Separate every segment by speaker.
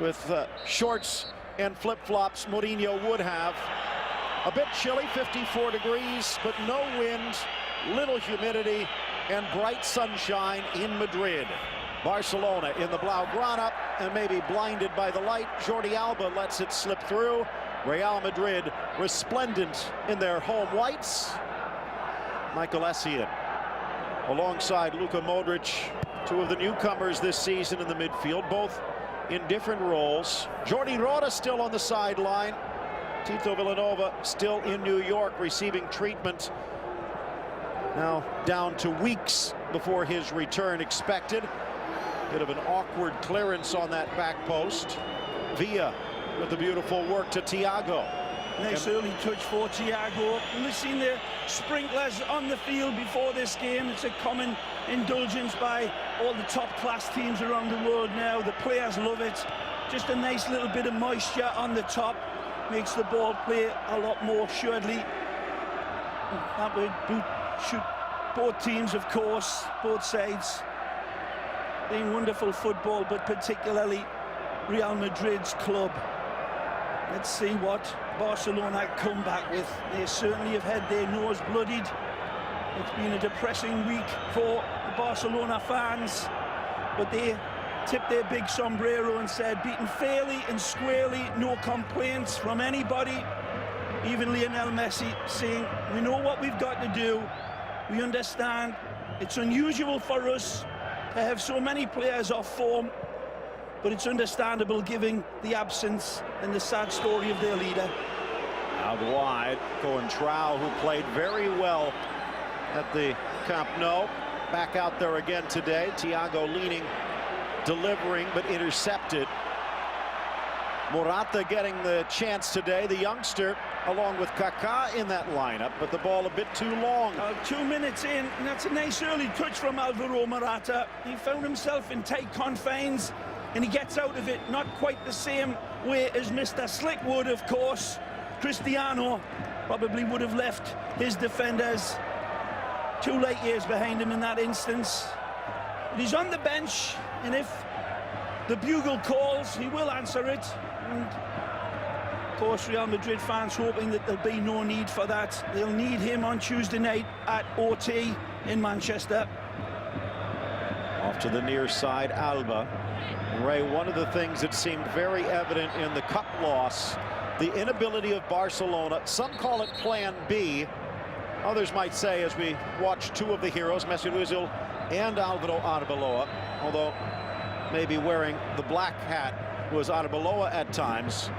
Speaker 1: with shorts and flip-flops. Mourinho would have. A bit chilly, 54 degrees, but no wind, little humidity, and bright sunshine in Madrid. Barcelona in the Blaugrana, and maybe blinded by the light. Jordi Alba lets it slip through. Real Madrid resplendent in their home whites. Michael Essien alongside Luka Modrić, two of the newcomers this season in the midfield, both in different roles. Jordi Alba still on the sideline. Tito Vilanova still in New York receiving treatment. Now down to weeks before his return expected. Bit of an awkward clearance on that back post. Villa with the beautiful work to Thiago.
Speaker 2: Nice early touch for Thiago. We've seen the sprinklers on the field before this game. It's a common indulgence by all the top-class teams around the world now. The players love it. Just a nice little bit of moisture on the top makes the ball play a lot more assuredly. That would shoot both teams, of course, both sides. Playing wonderful football, but particularly Real Madrid's club. Let's see what Barcelona come back with. They certainly have had their nose bloodied. It's been a depressing week for the Barcelona fans, but they tipped their big sombrero and said, beaten fairly and squarely, no complaints from anybody. Even Lionel Messi saying, we know what we've got to do. We understand it's unusual for us to have so many players off form, but it's understandable given the absence and the sad story of their leader.
Speaker 1: Out wide, Coentrão, who played very well at the Camp Nou, back out there again today. Thiago leaning, delivering, but intercepted. Morata getting the chance today, the youngster, along with Kaká in that lineup, but the ball a bit too long.
Speaker 2: 2 minutes in, and that's a nice early touch from Álvaro Morata. He found himself in tight confines, and he gets out of it not quite the same way as Mr. Slick would, of course. Cristiano probably would have left his defenders 2 light years behind him in that instance. But he's on the bench, and if the bugle calls, he will answer it. And of course, Real Madrid fans hoping that there'll be no need for that. They'll need him on Tuesday night at OT in Manchester.
Speaker 1: Off to the near side, Alba. Ray, one of the things that seemed very evident in the cup loss, the inability of Barcelona, some call it Plan B, others might say, as we watch two of the heroes, Mesut Özil and Álvaro Arbeloa, although maybe wearing the black hat was Arbeloa at times.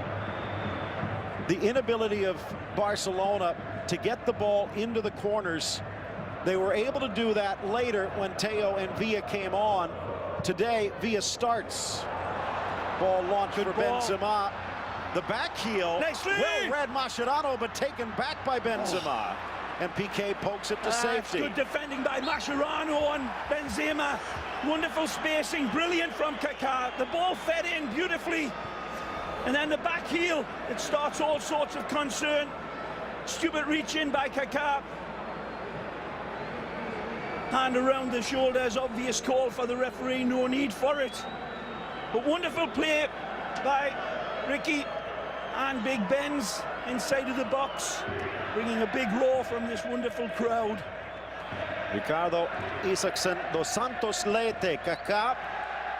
Speaker 1: The inability of Barcelona to get the ball into the corners. They were able to do that later when Teo and Villa came on. Today, Villa starts. Ball launched for Benzema. The back heel, well read Mascherano, but taken back by Benzema. And Piqué pokes it to safety.
Speaker 2: Good defending by Mascherano on Benzema. Wonderful spacing, brilliant from Kaká. The ball fed in beautifully. And then the back heel, it starts all sorts of concern. Stupid reach in by Kaká. Hand around the shoulders, obvious call for the referee, no need for it. But wonderful play by Ricky and Big Benz inside of the box, bringing a big roar from this wonderful crowd.
Speaker 1: Ricardo Isaacson dos Santos Leite, Kaká,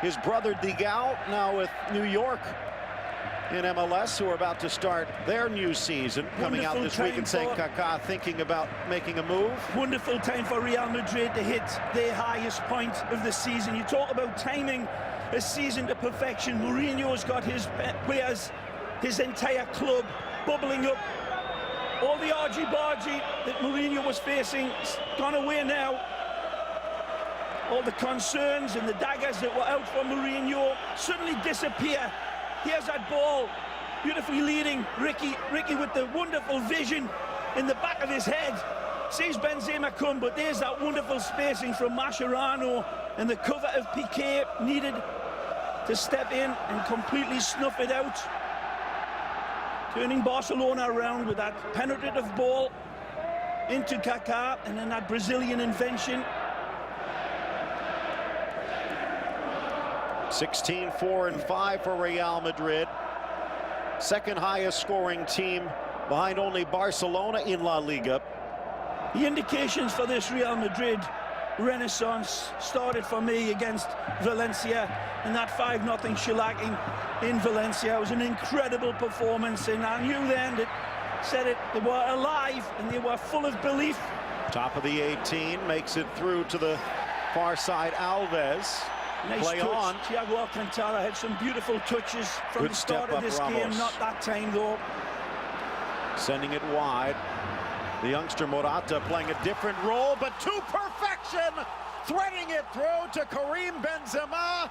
Speaker 1: his brother Digao, now with New York in MLS, who are about to start their new season, coming out this week and saying Kaká thinking about making a move.
Speaker 2: Wonderful time for Real Madrid to hit their highest point of the season. You talk about timing a season to perfection. Mourinho's got his players, his entire club bubbling up. All the argy-bargy that Mourinho was facing is gone away now. All the concerns and the daggers that were out for Mourinho suddenly disappear. Here's that ball, beautifully leading Ricky with the wonderful vision in the back of his head. Sees Benzema come, but there's that wonderful spacing from Mascherano, and the cover of Piqué needed to step in and completely snuff it out. Turning Barcelona around with that penetrative ball into Kaká, and then that Brazilian invention.
Speaker 1: 16-4-5 for Real Madrid. Second highest scoring team behind only Barcelona in La Liga.
Speaker 2: The indications for this Real Madrid renaissance started for me against Valencia in that 5-0 shellacking in Valencia. It was an incredible performance, and I knew then that they were alive and they were full of belief.
Speaker 1: Top of the 18, makes it through to the far side. Alves.
Speaker 2: Nice
Speaker 1: play
Speaker 2: touch.
Speaker 1: on.
Speaker 2: Thiago Alcantara had some beautiful touches from the start of this game. Not that time though.
Speaker 1: Sending it wide. The youngster Morata playing a different role, but to perfection, threading it through to Karim Benzema,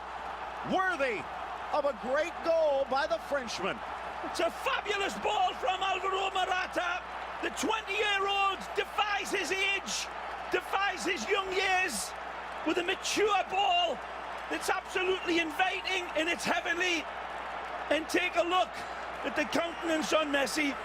Speaker 1: worthy of a great goal by the Frenchman.
Speaker 2: It's a fabulous ball from Álvaro Morata. The 20-year-old defies his age, defies his young years, with a mature ball that's absolutely inviting and it's heavenly. And take a look at the countenance on Messi.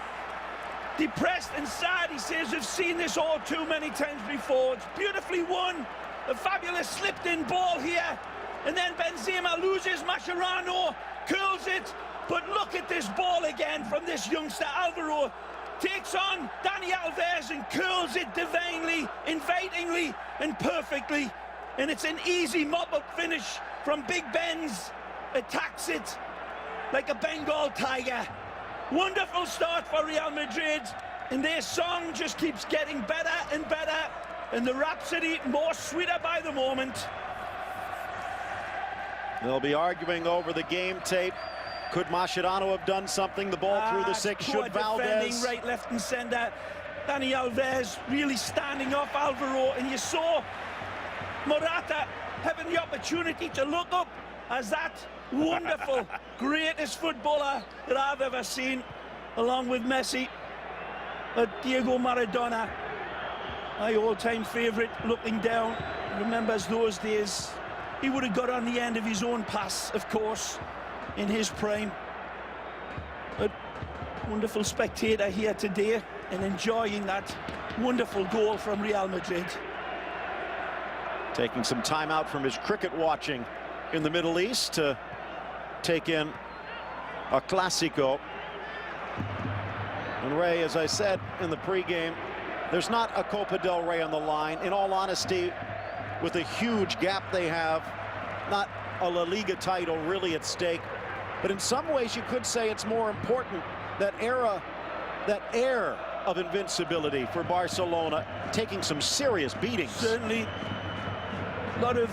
Speaker 2: Depressed and sad, he says, "I've seen this all too many times before." It's beautifully won. A fabulous slipped-in ball here. And then Benzema loses Mascherano, curls it. But look at this ball again from this youngster. Álvaro takes on Dani Alves and curls it divinely, invitingly, and perfectly. And it's an easy mop-up finish from Big Benz. Attacks it like a Bengal tiger. Wonderful start for Real Madrid, and their song just keeps getting better and better, and the rhapsody more sweeter by the moment.
Speaker 1: They'll be arguing over the game tape. Could Mascherano have done something? The ball through the six. Should Valdez?
Speaker 2: Right, left, and centre. Dani Alves really standing off Álvaro, and you saw Morata having the opportunity to look up as that wonderful, greatest footballer that I've ever seen, along with Messi, Diego Maradona, my all-time favourite, looking down, remembers those days. He would have got on the end of his own pass, of course, in his prime. But wonderful spectator here today and enjoying that wonderful goal from Real Madrid.
Speaker 1: Taking some time out from his cricket watching in the Middle East to take in a Clásico. And Ray, as I said in the pregame, there's not a Copa del Rey on the line. In all honesty, with a huge gap they have, not a La Liga title really at stake. But in some ways you could say it's more important, that era, that air of invincibility for Barcelona, taking some serious beatings.
Speaker 2: Certainly a lot of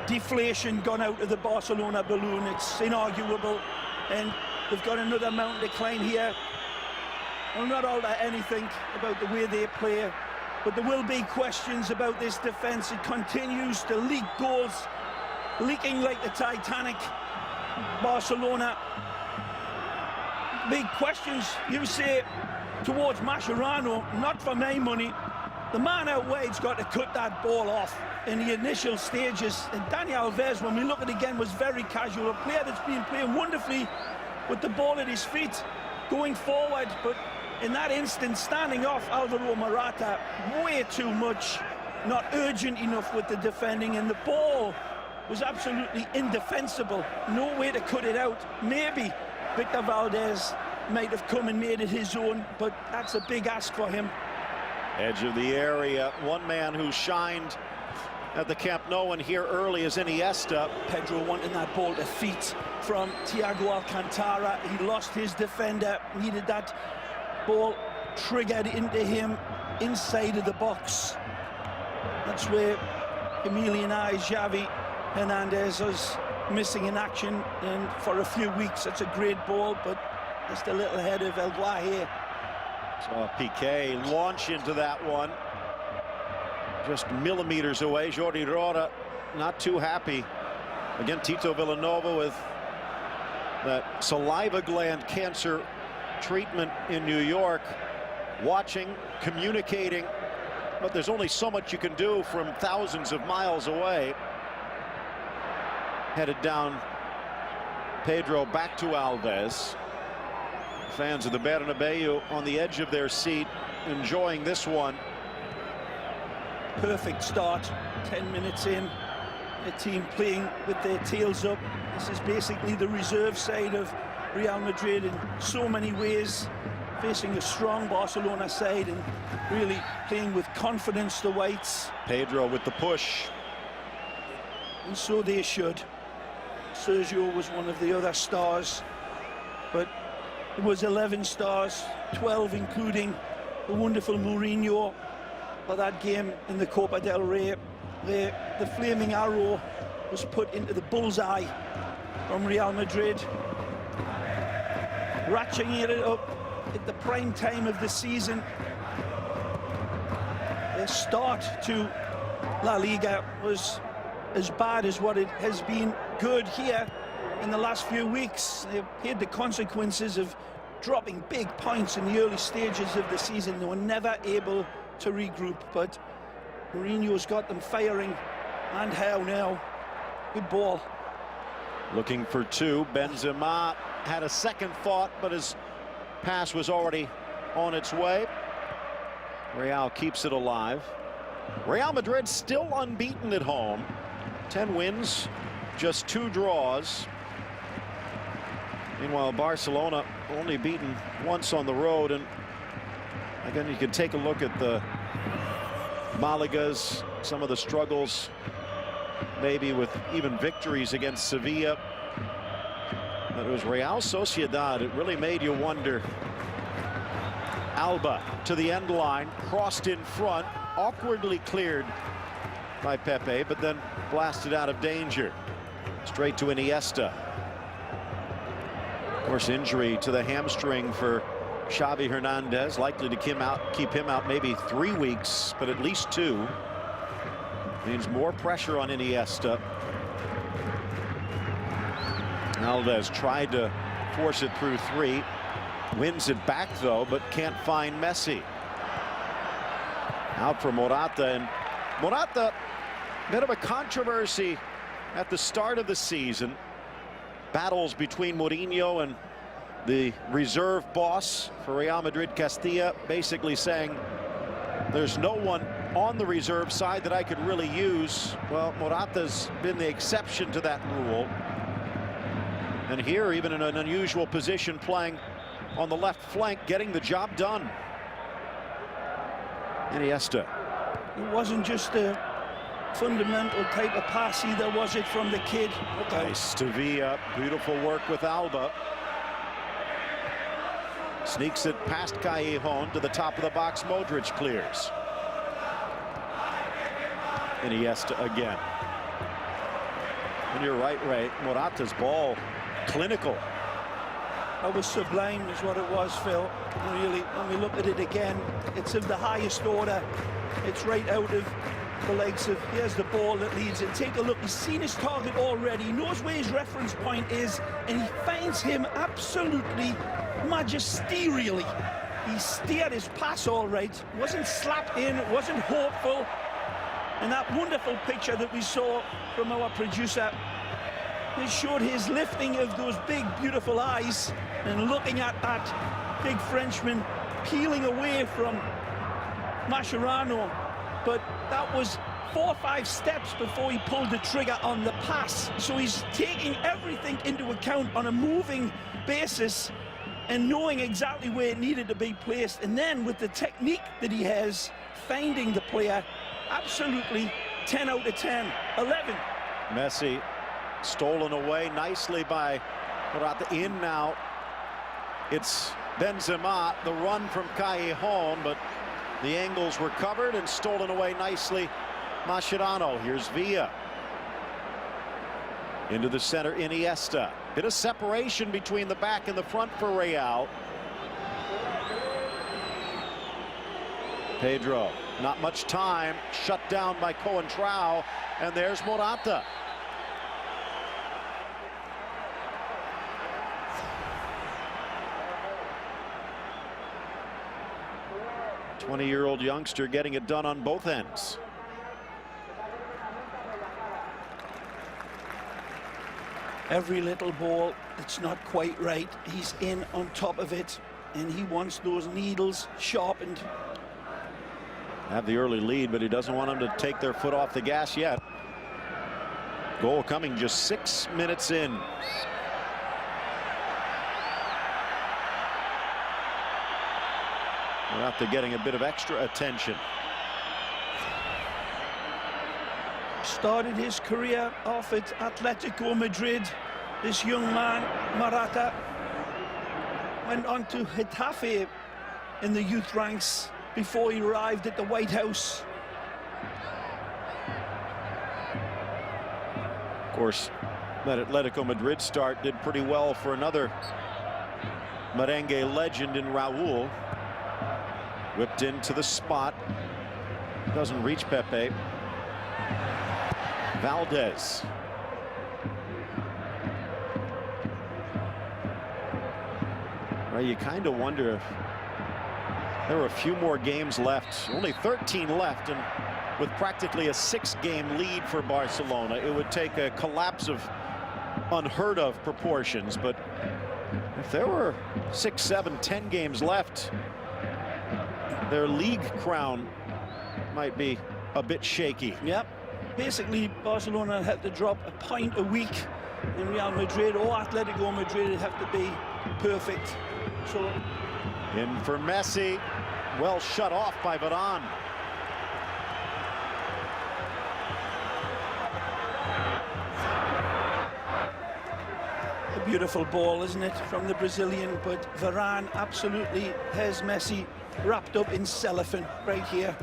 Speaker 2: deflation gone out of the Barcelona balloon. It's inarguable, and they've got another mountain to climb here. I'll not alter anything about the way they play, but there will be questions about this defence. It continues to leak goals, leaking like the Titanic. Barcelona, big questions, you say, towards Mascherano. Not for my money. The man out wide's got to cut that ball off in the initial stages. And Dani Alves, when we look at it again, was very casual. A player that's been playing wonderfully with the ball at his feet, going forward. But in that instance, standing off Álvaro Morata way too much, not urgent enough with the defending, and the ball was absolutely indefensible. No way to cut it out. Maybe Victor Valdez might have come and made it his own, but that's a big ask for him.
Speaker 1: Edge of the area. One man who shined at the Camp Nou and here early is Iniesta.
Speaker 2: Pedro wanting that ball to feet from Thiago Alcantara. He lost his defender, needed that ball triggered into him inside of the box. That's where Emiliano Xavi Hernandez is missing in action, and for a few weeks it's a great ball, but just a little ahead of El Guaje.
Speaker 1: Saw Piqué launch into that one, just millimeters away. Jordi Alba not too happy. Again, Tito Vilanova with that saliva gland cancer treatment in New York, watching, communicating, but there's only so much you can do from thousands of miles away. Headed down Pedro, back to Alves. Fans of the Bernabéu on the edge of their seat, enjoying this one.
Speaker 2: Perfect start, 10 minutes in, a team playing with their tails up. This is basically the reserve side of Real Madrid in so many ways, facing a strong Barcelona side and really playing with confidence, the Whites.
Speaker 1: Pedro with the push.
Speaker 2: And so they should. Sergio was one of the other stars, but it was 11 stars, 12 including the wonderful Mourinho for that game in the Copa del Rey. The flaming arrow was put into the bullseye from Real Madrid, ratcheting it up at the prime time of the season. Their start to La Liga was as bad as what it has been good here in the last few weeks. They've paid the consequences of dropping big points in the early stages of the season. They were never able to regroup, but Mourinho's got them firing, and how now? Good ball.
Speaker 1: Looking for two. Benzema had a second thought, but his pass was already on its way. Real keeps it alive. Real Madrid still unbeaten at home. 10 wins, just 2 draws. Meanwhile, Barcelona only beaten once on the road. And again, you can take a look at the Malagas, some of the struggles, maybe with even victories against Sevilla. But it was Real Sociedad. It really made you wonder. Alba to the end line, crossed in front, awkwardly cleared by Pepe, but then blasted out of danger. Straight to Iniesta. Of course, injury to the hamstring for Xavi Hernandez, likely to keep him out maybe 3 weeks, but at least 2. Means more pressure on Iniesta. Alves tried to force it through 3. Wins it back, though, but can't find Messi. Out for Morata. And Morata, bit of a controversy at the start of the season. Battles between Mourinho and the reserve boss for Real Madrid, Castilla, basically saying there's no one on the reserve side that I could really use. Well, Morata's been the exception to that rule. And here, even in an unusual position, playing on the left flank, getting the job done. Iniesta.
Speaker 2: It wasn't just a fundamental type of pass either, was it, from the kid?
Speaker 1: Nice to Villa. Beautiful work with Alba. Sneaks it past Callejón to the top of the box. Modrić clears. Iniesta again. And you're right, Ray. Morata's ball, clinical.
Speaker 2: That was sublime is what it was, Phil. Really, when we look at it again, it's of the highest order. It's right out of the legs of, here's the ball that leads it. Take a look, he's seen his target already. He knows where his reference point is, and he finds him absolutely magisterially. He steered his pass all right. It wasn't slapped in, it wasn't hopeful. And that wonderful picture that we saw from our producer, it showed his lifting of those big, beautiful eyes and looking at that big Frenchman peeling away from Mascherano. But that was 4 or 5 steps before he pulled the trigger on the pass. So he's taking everything into account on a moving basis and knowing exactly where it needed to be placed. And then with the technique that he has, finding the player, absolutely 10 out of 10. 11.
Speaker 1: Messi stolen away nicely by Morata. In now. It's Benzema, the run from Callejón, but the angles were covered and stolen away nicely. Mascherano. Here's Villa. Into the center, Iniesta. Bit of separation between the back and the front for Real. Pedro, not much time. Shut down by Coentrão. And there's Morata. A 20-year-old youngster getting it done on both ends.
Speaker 2: Every little ball that's not quite right, he's in on top of it, and he wants those needles sharpened.
Speaker 1: Have the early lead, but he doesn't want them to take their foot off the gas yet. Goal coming just 6 minutes in. Morata getting a bit of extra attention.
Speaker 2: Started his career off at Atletico Madrid. This young man, Morata, went on to Getafe in the youth ranks before he arrived at the White House.
Speaker 1: Of course, that Atletico Madrid start did pretty well for another merengue legend in Raúl. Whipped into the spot. Doesn't reach Pepe. Valdez. Well, you kind of wonder if there were a few more games left. Only 13 left, and with practically a 6-game lead for Barcelona, it would take a collapse of unheard of proportions. But if there were 6, 7, 10 games left, their league crown might be a bit shaky.
Speaker 2: Yep. Basically, Barcelona had to drop a point a week in Real Madrid, or Atletico Madrid would have to be perfect. So
Speaker 1: in for Messi, well shut off by Varane.
Speaker 2: A beautiful ball, isn't it, from the Brazilian, but Varane absolutely has Messi wrapped up in cellophane right here.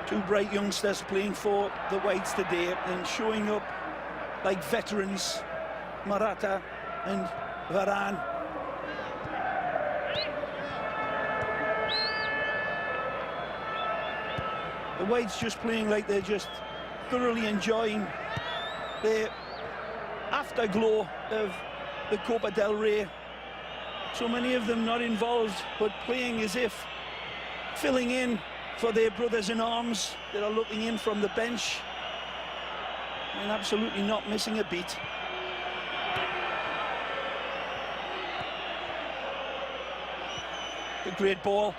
Speaker 2: Two bright youngsters playing for the Whites today and showing up like veterans, Morata and Varane. The Whites just playing like they're just thoroughly enjoying the afterglow of the Copa del Rey. So many of them not involved, but playing as if filling in for their brothers in arms that are looking in from the bench and absolutely not missing a beat. A great ball.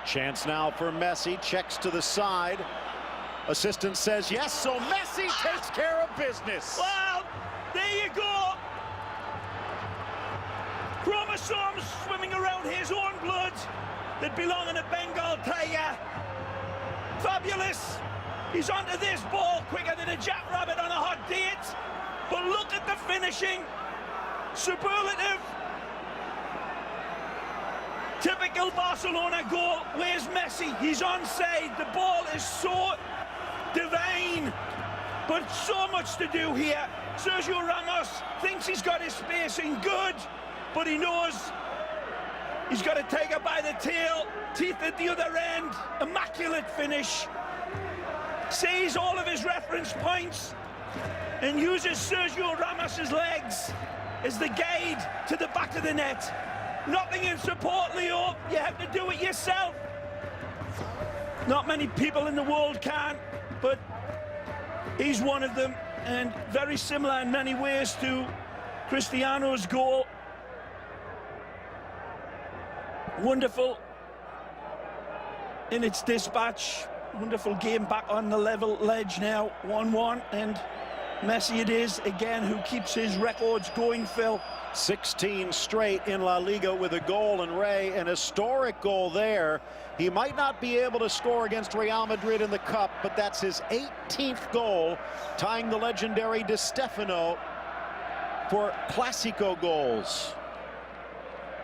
Speaker 1: Chance now for Messi, checks to the side. Assistant says yes, so Messi takes care of business.
Speaker 2: Well, there you go. Chromosomes swimming around his own blood that belong in a Bengal tiger. Fabulous. He's onto this ball quicker than a jackrabbit on a hot date. But look at the finishing. Superlative. Typical Barcelona goal. Where's Messi? He's onside. The ball is so divine. But so much to do here. Sergio Ramos thinks he's got his spacing good, but he knows he's got to take it by the tail. Teeth at the other end. Immaculate finish. Sees all of his reference points and uses Sergio Ramos's legs as the guide to the back of the net. Nothing in support, Leo. You have to do it yourself. Not many people in the world can, but he's one of them, and very similar in many ways to Cristiano's goal. Wonderful in its dispatch. Wonderful game back on the level ledge now, 1-1, and Messi it is again who keeps his records going, Phil.
Speaker 1: 16 straight in La Liga with a goal, and Ray, an historic goal there. He might not be able to score against Real Madrid in the Cup, but that's his 18th goal, tying the legendary Di Stefano for Clásico goals.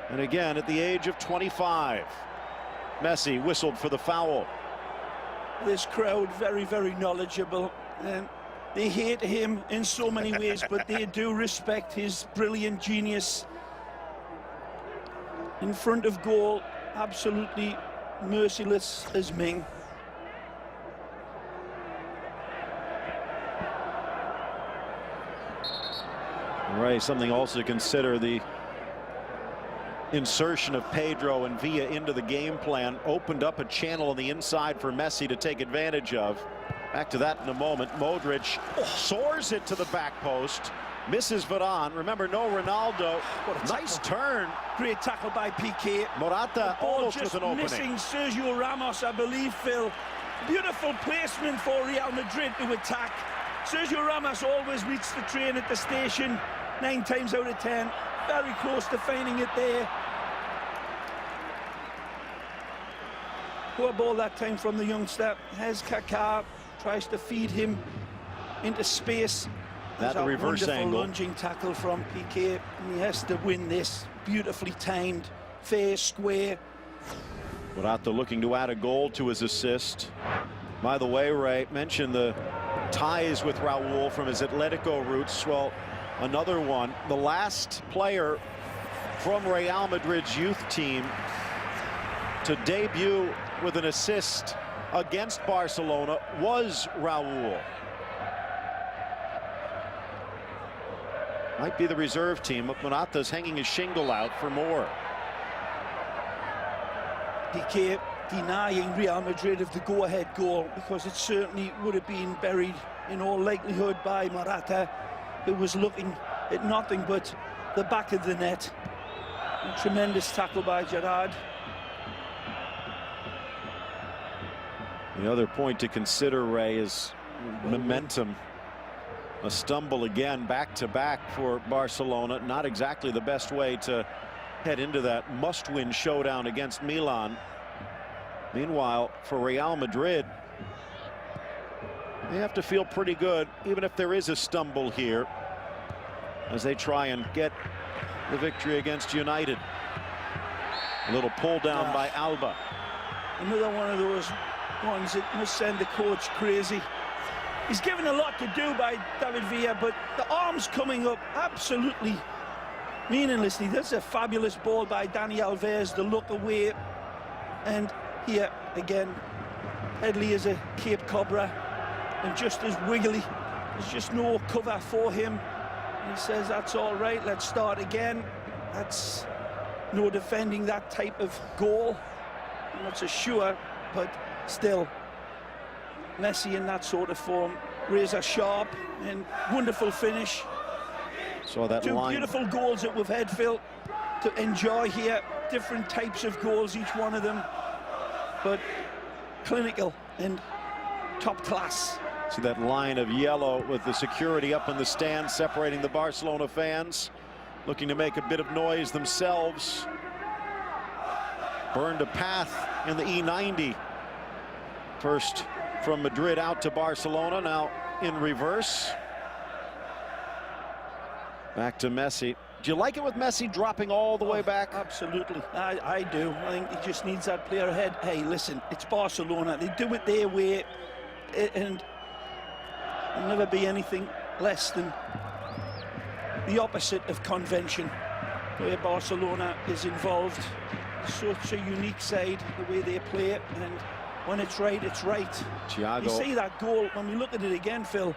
Speaker 1: And again, at the age of 25, Messi whistled for the foul.
Speaker 2: This crowd very, very knowledgeable, and they hate him in so many ways, but they do respect his brilliant genius. In front of goal, absolutely merciless as Ming.
Speaker 1: Right, something also to consider, the insertion of Pedro and Villa into the game plan opened up a channel on the inside for Messi to take advantage of. Back to that in a moment. Modrić soars it to the back post, misses Varane. Remember, no Ronaldo. What a nice turn.
Speaker 2: Great tackle by Piqué.
Speaker 1: Morata almost with an opening.
Speaker 2: Missing Sergio Ramos, I believe, Phil. Beautiful placement for Real Madrid to attack. Sergio Ramos always meets the train at the station, 9 times out of 10. Very close to finding it there. Poor ball that time from the youngster. Has Kaká, tries to feed him into space.
Speaker 1: That the reverse angle.
Speaker 2: Lunging tackle from Piqué, and he has to win this. Beautifully timed, fair, square.
Speaker 1: Morata looking to add a goal to his assist. By the way, Ray mentioned the ties with Raúl from his Atletico roots. Well, another one. The last player from Real Madrid's youth team to debut with an assist against Barcelona was Raúl. Might be the reserve team. Morata's hanging his shingle out for more.
Speaker 2: Piqué denying Real Madrid of the go-ahead goal, because it certainly would have been buried in all likelihood by Morata, who was looking at nothing but the back of the net. A tremendous tackle by Gerard.
Speaker 1: The other point to consider, Ray, is momentum. A stumble again, back-to-back for Barcelona. Not exactly the best way to head into that must-win showdown against Milan. Meanwhile, for Real Madrid, they have to feel pretty good, even if there is a stumble here, as they try and get the victory against United. A little pull down by Alba.
Speaker 2: Another one of those ones that must send the coach crazy. He's given a lot to do by David Villa, but the arms coming up absolutely meaninglessly. That's a fabulous ball by Dani Alves, the look away. And here again, Headley is a Cape Cobra and just as wiggly. There's just no cover for him. And he says, that's all right, let's start again. That's no defending that type of goal. I'm not so sure, but still, Messi in that sort of form, razor sharp and wonderful finish.
Speaker 1: So that
Speaker 2: Two
Speaker 1: line.
Speaker 2: Beautiful goals that we've had, Phil, to enjoy here. Different types of goals, each one of them, but clinical and top class.
Speaker 1: See that line of yellow with the security up in the stands separating the Barcelona fans, looking to make a bit of noise themselves. Burned a path in the E90. First from Madrid out to Barcelona, now in reverse. Back to Messi. Do you like it with Messi dropping all the way back?
Speaker 2: Absolutely, I do. I think he just needs that player ahead. Hey, listen, it's Barcelona. They do it their way, and there'll never be anything less than the opposite of convention, where Barcelona is involved. Such a unique side, the way they play it, and when it's right, it's right.
Speaker 1: Thiago.
Speaker 2: You see that goal, when we look at it again, Phil,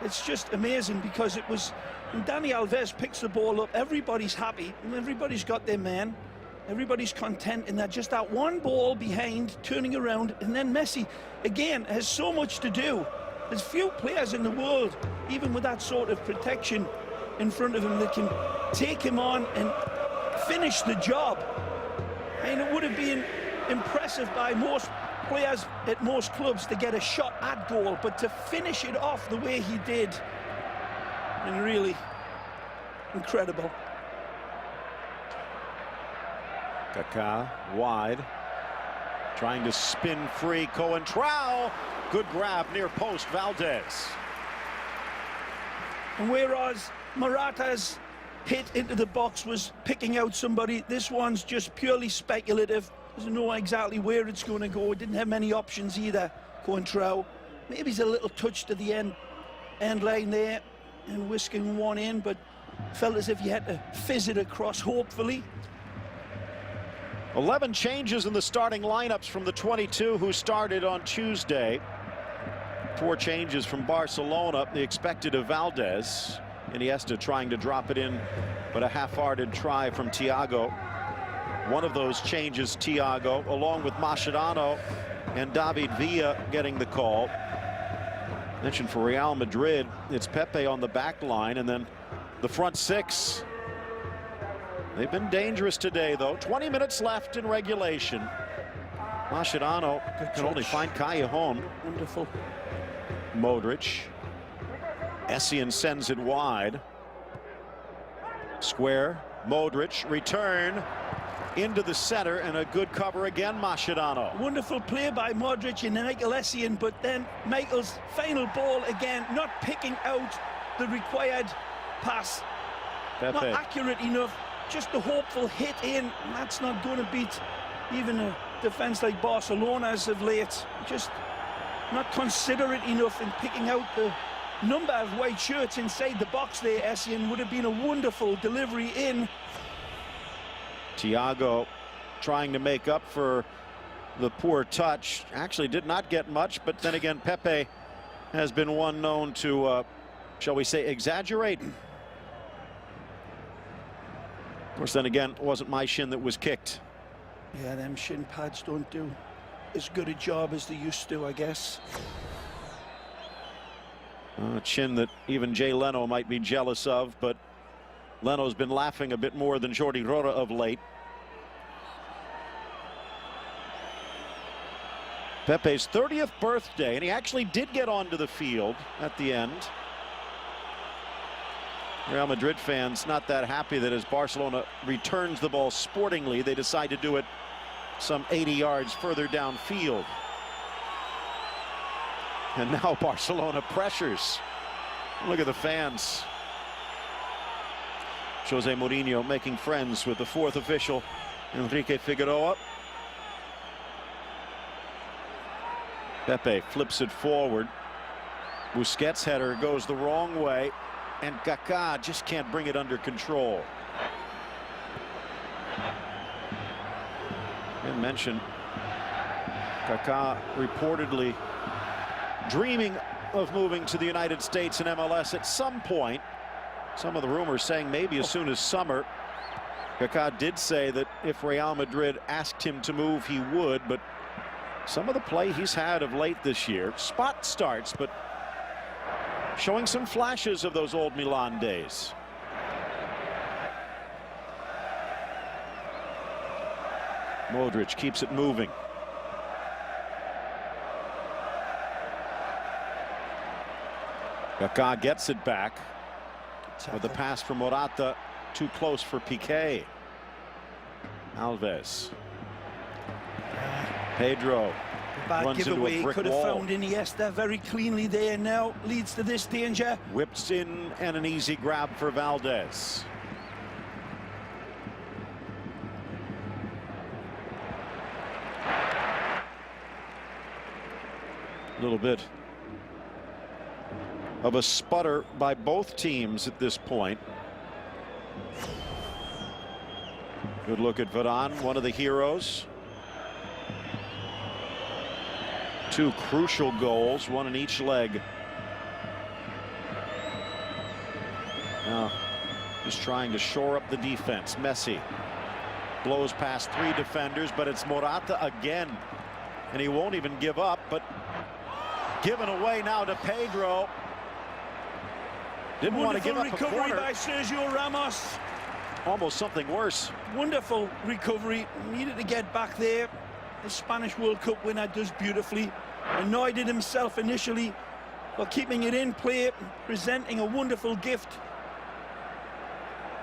Speaker 2: it's just amazing, because it was, when Dani Alves picks the ball up, everybody's happy, and everybody's got their man, everybody's content in that, just that one ball behind, turning around, and then Messi, again, has so much to do. There's few players in the world, even with that sort of protection in front of him, that can take him on and finish the job. And it would have been impressive by most players at most clubs to get a shot at goal, but to finish it off the way he did, and really incredible.
Speaker 1: Kaká wide, trying to spin free. Coentrão, good grab near post. Valdez.
Speaker 2: And whereas Morata's hit into the box was picking out somebody, this one's just purely speculative. Doesn't know exactly where it's going to go. Didn't have many options either, Coentrão. Maybe he's a little touch to the end line there and whisking one in, but felt as if you had to fizz it across, hopefully.
Speaker 1: 11 changes in the starting lineups from the 22 who started on Tuesday. 4 changes from Barcelona, the expected of Valdez. Iniesta trying to drop it in, but a half-hearted try from Thiago. One of those changes, Thiago, along with Mascherano and David Villa getting the call. Mentioned for Real Madrid, it's Pepe on the back line, and then the front 6. They've been dangerous today, though. 20 minutes left in regulation. Mascherano can only find Callejón.
Speaker 2: Wonderful.
Speaker 1: Modrić. Essien sends it wide. Square. Modrić. Return. Into the center, and a good cover again, Mascherano.
Speaker 2: Wonderful play by Modrić and Michael Essien, but then Michael's final ball again, not picking out the required pass.
Speaker 1: Pepe.
Speaker 2: Not accurate enough, just a hopeful hit in, and that's not going to beat even a defence like Barcelona as of late. Just not considerate enough in picking out the number of white shirts inside the box there. Essien would have been a wonderful delivery in.
Speaker 1: Thiago trying to make up for the poor touch. Actually did not get much, but then again, Pepe has been one known to, shall we say, exaggerate. Of course, then again, it wasn't my shin that was kicked.
Speaker 2: Yeah, them shin pads don't do as good a job as they used to, I guess.
Speaker 1: A chin that even Jay Leno might be jealous of, but Leno's been laughing a bit more than Jordi Alba of late. Pepe's 30th birthday, and he actually did get onto the field at the end. Real Madrid fans not that happy that as Barcelona returns the ball sportingly, they decide to do it some 80 yards further downfield. And now Barcelona pressures. Look at the fans. Jose Mourinho making friends with the fourth official, Enrique Figueroa. Pepe flips it forward. Busquets' header goes the wrong way, and Kaká just can't bring it under control. I mentioned Kaká reportedly dreaming of moving to the United States and MLS at some point. Some of the rumors saying maybe as soon as summer. Kaká did say that if Real Madrid asked him to move, he would, but some of the play he's had of late this year, spot starts, but showing some flashes of those old Milan days. Modrić keeps it moving. Kaká gets it back. With the pass from Morata, too close for Piqué. Alves. Pedro
Speaker 2: Bad
Speaker 1: runs into
Speaker 2: giveaway.
Speaker 1: a brick
Speaker 2: Could have
Speaker 1: wall.
Speaker 2: found Iniesta very cleanly there. Now leads to this danger.
Speaker 1: Whips in, and an easy grab for Valdez. A little bit of a sputter by both teams at this point. Good look at Varane, one of the heroes. Two crucial goals, one in each leg. Now, just trying to shore up the defense. Messi blows past three defenders, but it's Morata again. And he won't even give up, but given away now to Pedro. Didn't want to give up a
Speaker 2: recovery
Speaker 1: corner.
Speaker 2: by Sergio Ramos.
Speaker 1: Almost something worse.
Speaker 2: Wonderful recovery. Needed to get back there. The Spanish World Cup winner does beautifully. Annoyed at himself initially, but keeping it in play, presenting a wonderful gift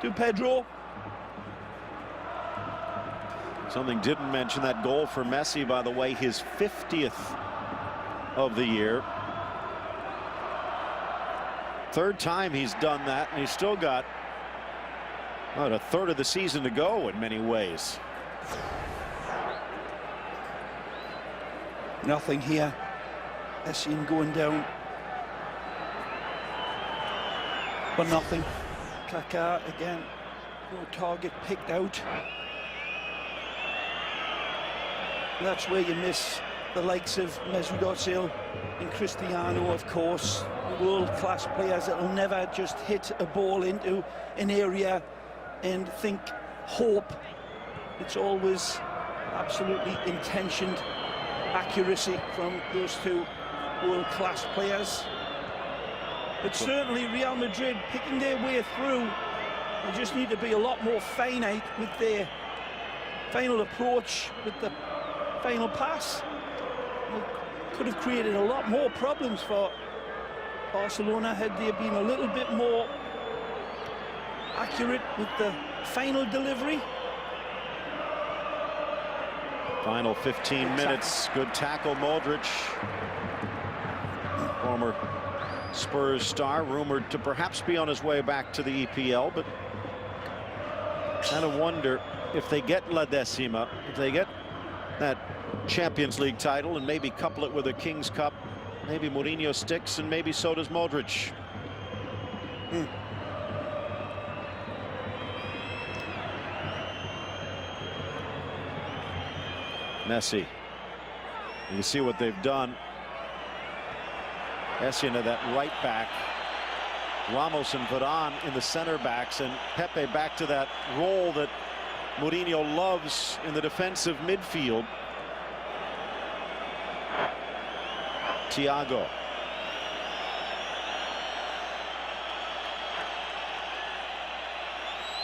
Speaker 2: to Pedro.
Speaker 1: Something didn't mention that goal for Messi, by the way, his 50th of the year. Third time he's done that, and he's still got about a third of the season to go in many ways.
Speaker 2: Nothing here. Essien going down. But nothing. Kaká again. No target picked out. That's where you miss the likes of Mesut Özil and Cristiano, of course. World-class players that will never just hit a ball into an area and think hope. It's always absolutely intentioned accuracy from those two world-class players. But certainly Real Madrid picking their way through. They just need to be a lot more finite with their final approach, with the final pass. Could have created a lot more problems for Barcelona had they been a little bit more accurate with the final delivery.
Speaker 1: Final 15 minutes. Good tackle, Modrić. Former Spurs star, rumored to perhaps be on his way back to the EPL, but kind of wonder if they get La Decima, if they get that Champions League title and maybe couple it with a King's Cup, maybe Mourinho sticks and maybe so does Modrić. Messi. You see what they've done. Messi into that right back. Ramos and Varane in the center backs, and Pepe back to that role that Mourinho loves in the defensive midfield. Thiago.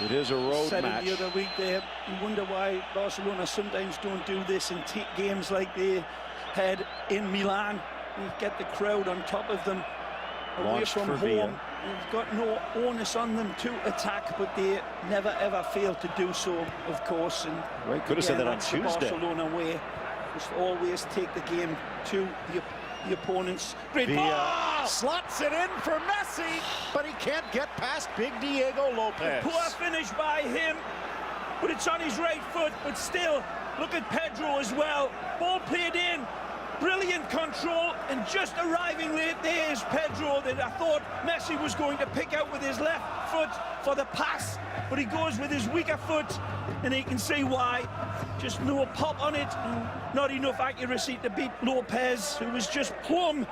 Speaker 1: It is a road
Speaker 2: said
Speaker 1: match.
Speaker 2: It the other week there, you wonder why Barcelona sometimes don't do this in games like they had in Milan. You get the crowd on top of them away
Speaker 1: Launched
Speaker 2: from
Speaker 1: for
Speaker 2: home.
Speaker 1: Villa.
Speaker 2: They've got no onus on them to attack, but they never ever fail to do so, of course. And
Speaker 1: Right, could have said that on
Speaker 2: that's the
Speaker 1: Tuesday.
Speaker 2: Barcelona way. Just always take the game to the opponents. Great ball!
Speaker 1: Slots it in for Messi, but he can't get past big Diego Lopez.
Speaker 2: Poor finish by him, but it's on his right foot. But still, look at Pedro as well. Ball played in, brilliant control, and just arriving late there is Pedro that I thought Messi was going to pick out with his left foot for the pass, but he goes with his weaker foot, and you can see why. Just no pop on it, and not enough accuracy to beat Lopez, who was just plumb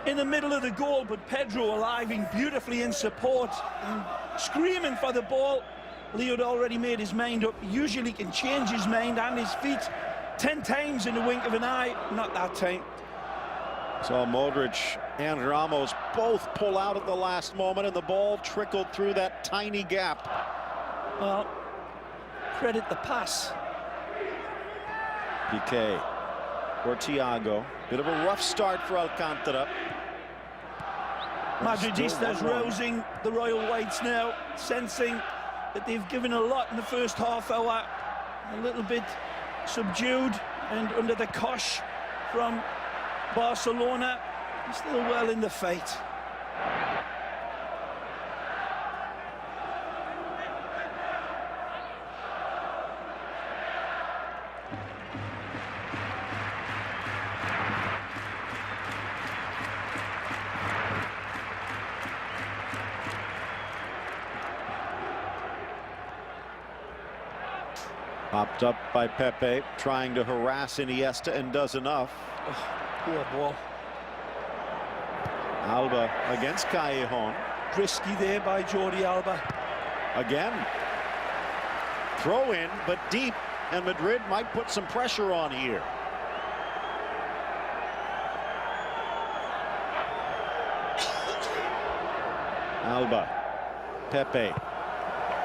Speaker 2: in the middle of the goal. But Pedro arriving beautifully in support and screaming for the ball. Leo had already made his mind up. Usually can change his mind and his feet 10 times in the wink of an eye. Not that time.
Speaker 1: So Modrić and Ramos both pull out at the last moment, and the ball trickled through that tiny gap.
Speaker 2: Well, credit the pass.
Speaker 1: Piqué for Thiago. Bit of a rough start for Alcántara.
Speaker 2: Madridistas rousing the Royal Whites now, sensing that they've given a lot in the first half hour. A little bit subdued and under the cosh from Barcelona. Still well in the fight.
Speaker 1: Popped up by Pepe, trying to harass Iniesta, and does enough.
Speaker 2: Oh, poor ball.
Speaker 1: Alba against Callejón.
Speaker 2: Risky there by Jordi Alba.
Speaker 1: Again. Throw in, but deep, and Madrid might put some pressure on here. Alba. Pepe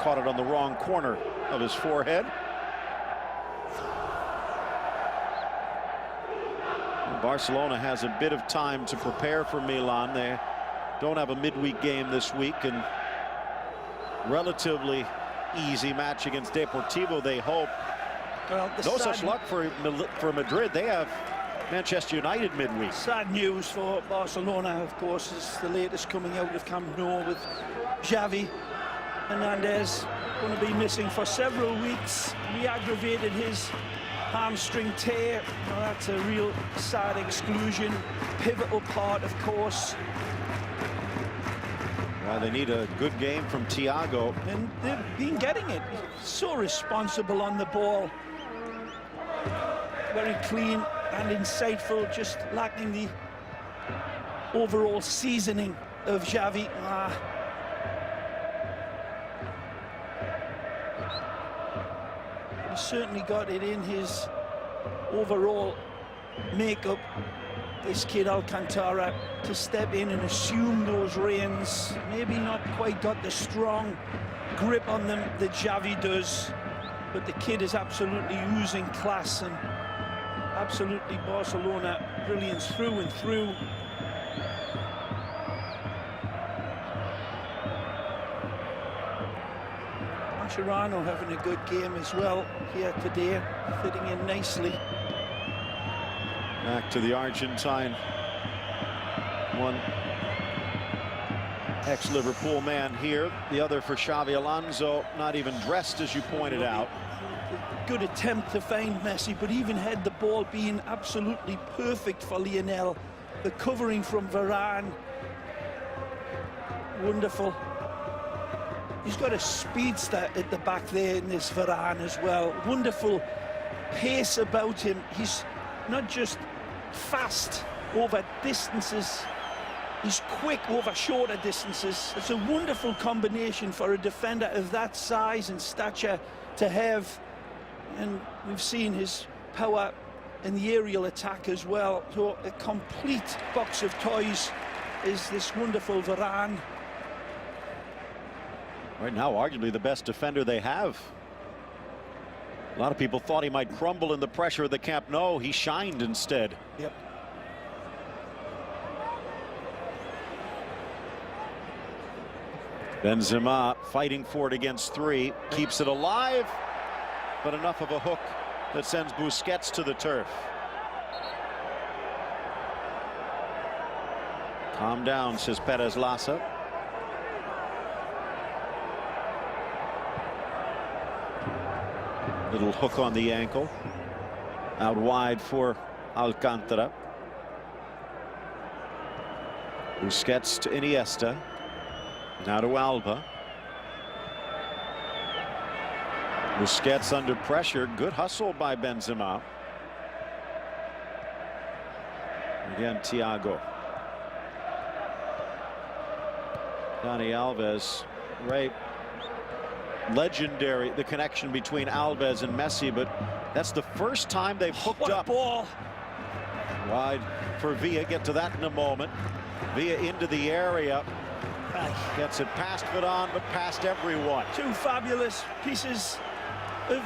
Speaker 1: caught it on the wrong corner of his forehead. Barcelona has a bit of time to prepare for Milan. They don't have a midweek game this week, and relatively easy match against Deportivo, they hope.
Speaker 2: Well,
Speaker 1: no such luck for Madrid. They have Manchester United midweek.
Speaker 2: Sad news for Barcelona, of course, is the latest coming out of Camp Nou with Xavi Hernandez going to be missing for several weeks. Re-aggravated his hamstring tear. Well, that's a real sad exclusion. Pivotal part, of course.
Speaker 1: Well, they need a good game from Thiago.
Speaker 2: And they've been getting it. So responsible on the ball. Very clean and insightful, just lacking the overall seasoning of Xavi. He certainly got it in his overall makeup, this kid Alcántara, to step in and assume those reins. Maybe not quite got the strong grip on them that Xavi does, but the kid is absolutely oozing class, and Absolutely Barcelona brilliance through and through. Mascherano having a good game as well here today, fitting in nicely.
Speaker 1: Back to the Argentine. One ex-Liverpool man here, the other for Xavi Alonso, not even dressed, as you pointed out.
Speaker 2: Good attempt to find Messi, but even had the ball being absolutely perfect for Lionel. The covering from Varane, wonderful. He's got a speedster at the back there in this Varane as well. Wonderful pace about him. He's not just fast over distances, he's quick over shorter distances. It's a wonderful combination for a defender of that size and stature to have. And we've seen his power in the aerial attack as well. So a complete box of toys is this wonderful Varane.
Speaker 1: Right now, arguably the best defender they have. A lot of people thought he might crumble in the pressure of the Camp Nou. He shined instead.
Speaker 2: Yep.
Speaker 1: Benzema fighting for it against three, keeps it alive, but enough of a hook that sends Busquets to the turf. Calm down, says Pérez Lassa. Little hook on the ankle. Out wide for Alcántara. Busquets to Iniesta. Now to Alba. Busquets under pressure. Good hustle by Benzema. Again, Thiago. Dani Alves. Right. Legendary, the connection between Alves and Messi, but that's the first time they've hooked up.
Speaker 2: Ball.
Speaker 1: Wide for Villa. Get to that in a moment. Villa into the area. Gets it past Varane, but past everyone.
Speaker 2: Two fabulous pieces of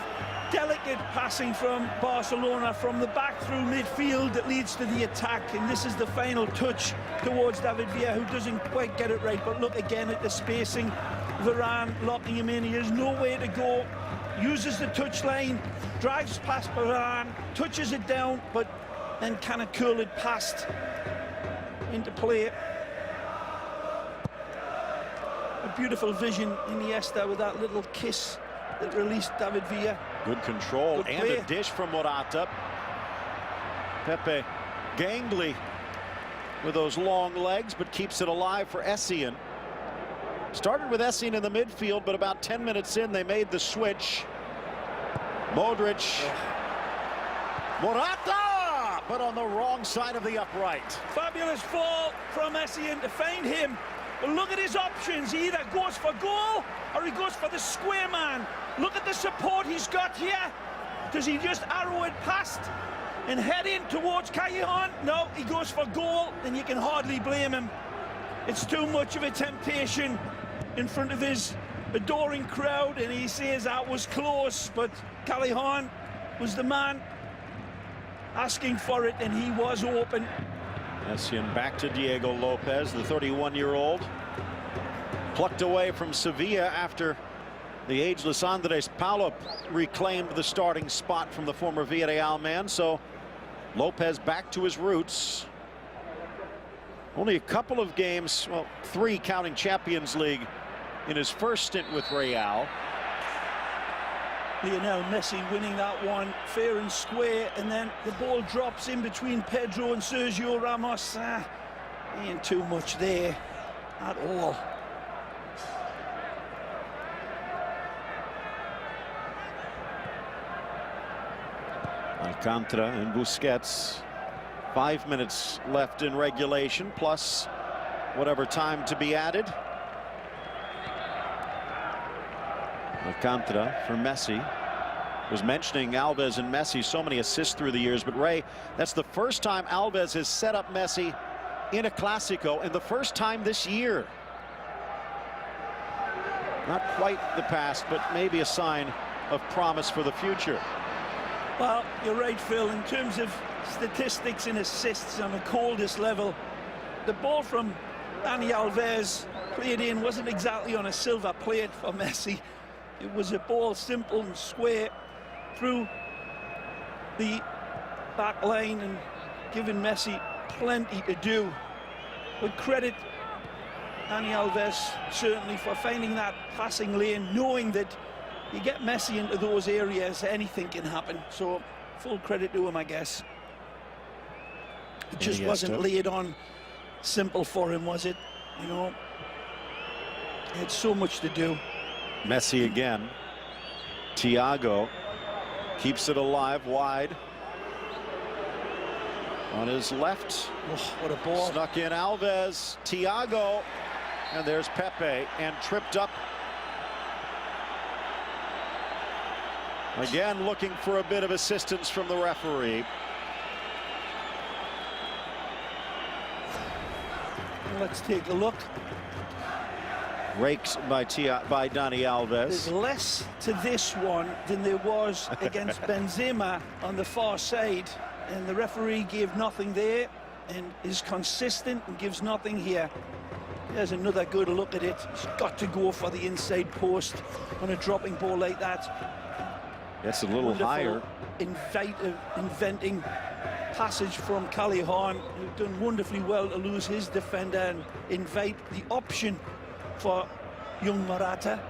Speaker 2: delicate passing from Barcelona from the back through midfield that leads to the attack, and this is the final touch towards David Villa, who doesn't quite get it right. But look again at the spacing. Varane locking him in. He has nowhere to go. Uses the touchline, drives past Varane, touches it down, but then kind of curl it past into play. A beautiful vision, Iniesta, with that little kiss that released David Villa.
Speaker 1: Good control. Good and a dish from Morata. Pepe gangly with those long legs, but keeps it alive for Essien. Started with Essien in the midfield, but about 10 minutes in, they made the switch. Modrić. Morata! But on the wrong side of the upright.
Speaker 2: Fabulous fall from Essien to find him. But look at his options. He either goes for goal or he goes for the square man. Look at the support he's got here. Does he just arrow it past and head in towards Callejón? No, he goes for goal, and you can hardly blame him. It's too much of a temptation in front of his adoring crowd, and he says that was close, but Callejón was the man asking for it, and he was open.
Speaker 1: Essien back to Diego Lopez, the 31-year-old. Plucked away from Sevilla after the ageless Andrés Paulo reclaimed the starting spot from the former Villarreal man. So Lopez back to his roots. Only a couple of games, well, 3 counting Champions League in his first stint with Real.
Speaker 2: Lionel Messi winning that one fair and square, and then the ball drops in between Pedro and Sergio Ramos. Ain't too much there at all.
Speaker 1: Alcántara and Busquets. 5 minutes left in regulation, plus whatever time to be added. Alcántara for Messi. Was mentioning Alves and Messi, so many assists through the years, but Ray, that's the first time Alves has set up Messi in a Clásico, and the first time this year. Not quite the past, but maybe a sign of promise for the future.
Speaker 2: Well, you're right, Phil. In terms of statistics and assists on the coldest level, the ball from Dani Alves played in wasn't exactly on a silver plate for Messi. It was a ball simple and square through the back line and giving Messi plenty to do. But credit Dani Alves certainly for finding that passing lane, knowing that you get Messi into those areas, anything can happen. So full credit to him, I guess. It just wasn't laid on simple for him, was it? You know, he had so much to do.
Speaker 1: Messi again. Thiago keeps it alive wide. On his left.
Speaker 2: Oh, what a ball.
Speaker 1: Snuck in Alves. Thiago. And there's Pepe. And tripped up. Again, looking for a bit of assistance from the referee.
Speaker 2: Let's take a look.
Speaker 1: Raked by Dani Alves.
Speaker 2: There's less to this one than there was against Benzema on the far side. And the referee gave nothing there and is consistent and gives nothing here. There's another good look at it. He's got to go for the inside post on a dropping ball like that.
Speaker 1: That's a little higher.
Speaker 2: Inventing passage from Callejón, who's done wonderfully well to lose his defender and invite the option for young Morata.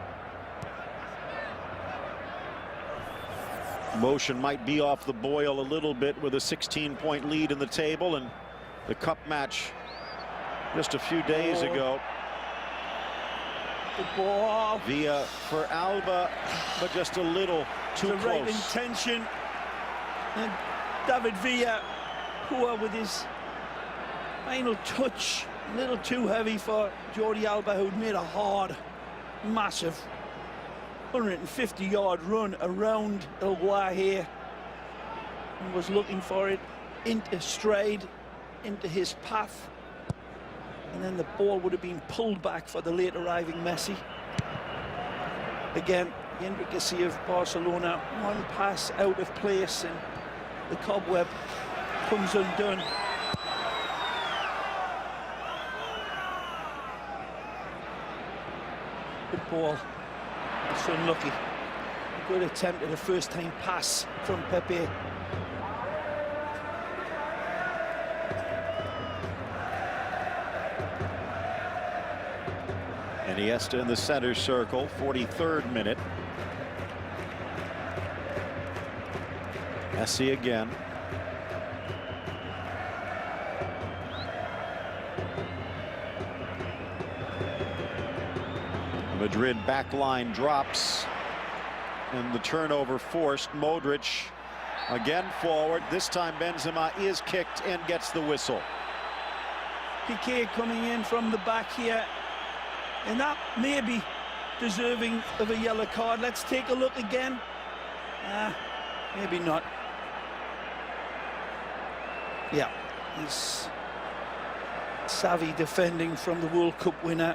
Speaker 1: Motion might be off the boil a little bit with a 16-point lead in the table, and the cup match just a few days ago.
Speaker 2: Good ball.
Speaker 1: Villa for Alba, but just a little too close.
Speaker 2: The right intention. And David Villa, poor with his final touch, a little too heavy for Jordi Alba, who'd made a hard, massive 150-yard run around Uruguay here and was looking for it into stride, into his path, and then the ball would have been pulled back for the late arriving Messi. Again, the intricacy of Barcelona, one pass out of place and the cobweb comes undone. Good ball. It's unlucky. Good attempt at a first-time pass from Pepe.
Speaker 1: Iniesta in the center circle, 43rd minute. Messi again. Madrid back line drops, and the turnover forced. Modrić again forward. This time Benzema is kicked and gets the whistle.
Speaker 2: Piqué coming in from the back here, and that may be deserving of a yellow card. Let's take a look again. Maybe not. Yeah, he's savvy defending from the World Cup winner.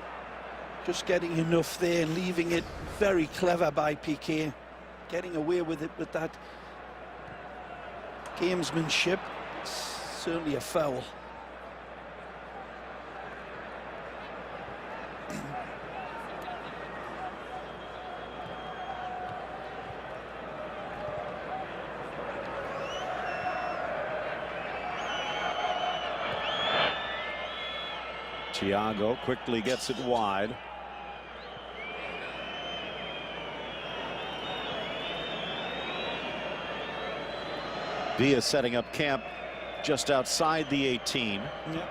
Speaker 2: Just getting enough there and leaving it. Very clever by Piqué. Getting away with it with that gamesmanship. It's certainly a foul.
Speaker 1: Thiago quickly gets it wide. Villa setting up camp just outside the 18.
Speaker 2: Yeah.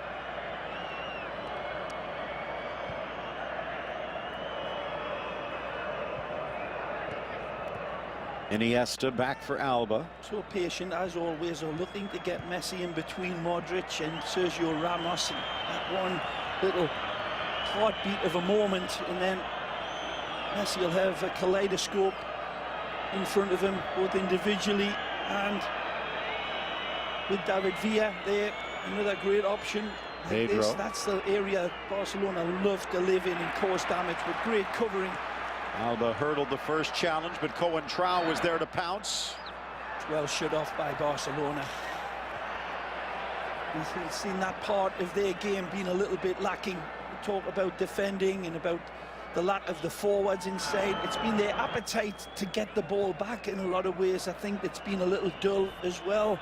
Speaker 1: Iniesta back for Alba.
Speaker 2: So patient as always, are looking to get Messi in between Modrić and Sergio Ramos. And that one little heartbeat of a moment, and then Messi will have a kaleidoscope in front of him, both individually and with David Villa there. Another great option. That's the area Barcelona love to live in and cause damage with great covering.
Speaker 1: Alba hurdled the first challenge, but Coentrão was there to pounce.
Speaker 2: Well shut off by Barcelona. We've seen that part of their game being a little bit lacking. We talk about defending and about the lack of the forwards inside. It's been their appetite to get the ball back in a lot of ways. I think it's been a little dull as well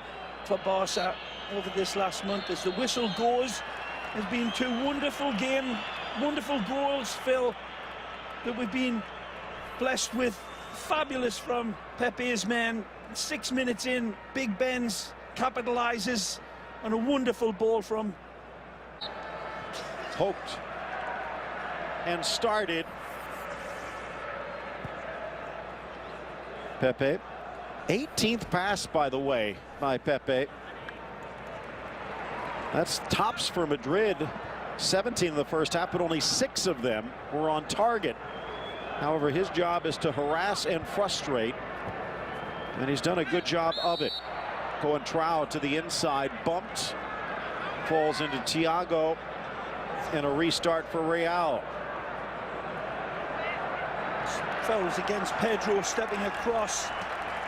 Speaker 2: for Barca over this last month. As the whistle goes, there's been two wonderful goals, Phil, that we've been blessed with. Fabulous from Pepe's men. 6 minutes in, Big Ben's capitalizes on a wonderful ball from...
Speaker 1: Poked and started. Pepe. 18th pass, by the way, by Pepe. That's tops for Madrid. 17 in the first half, but only 6 of them were on target. However, his job is to harass and frustrate, and he's done a good job of it. Coentrão to the inside, bumped, falls into Thiago, and a restart for Real.
Speaker 2: Fouls against Pedro, stepping across.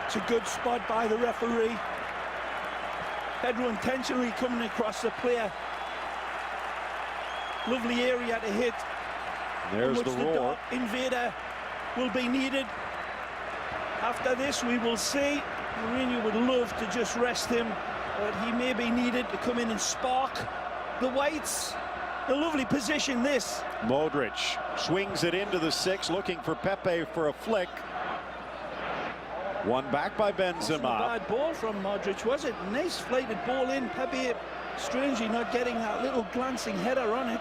Speaker 2: It's a good spot by the referee. Pedro intentionally coming across the player. Lovely area to hit.
Speaker 1: There's the roar.
Speaker 2: The invader will be needed. After this, we will see. Mourinho would love to just rest him, but he may be needed to come in and spark the Whites. A lovely position, this.
Speaker 1: Modrić swings it into the 6, looking for Pepe for a flick. One back by Benzema.
Speaker 2: Bad ball from Modrić, was it? Nice flighted ball in. Pepe strangely not getting that little glancing header on it.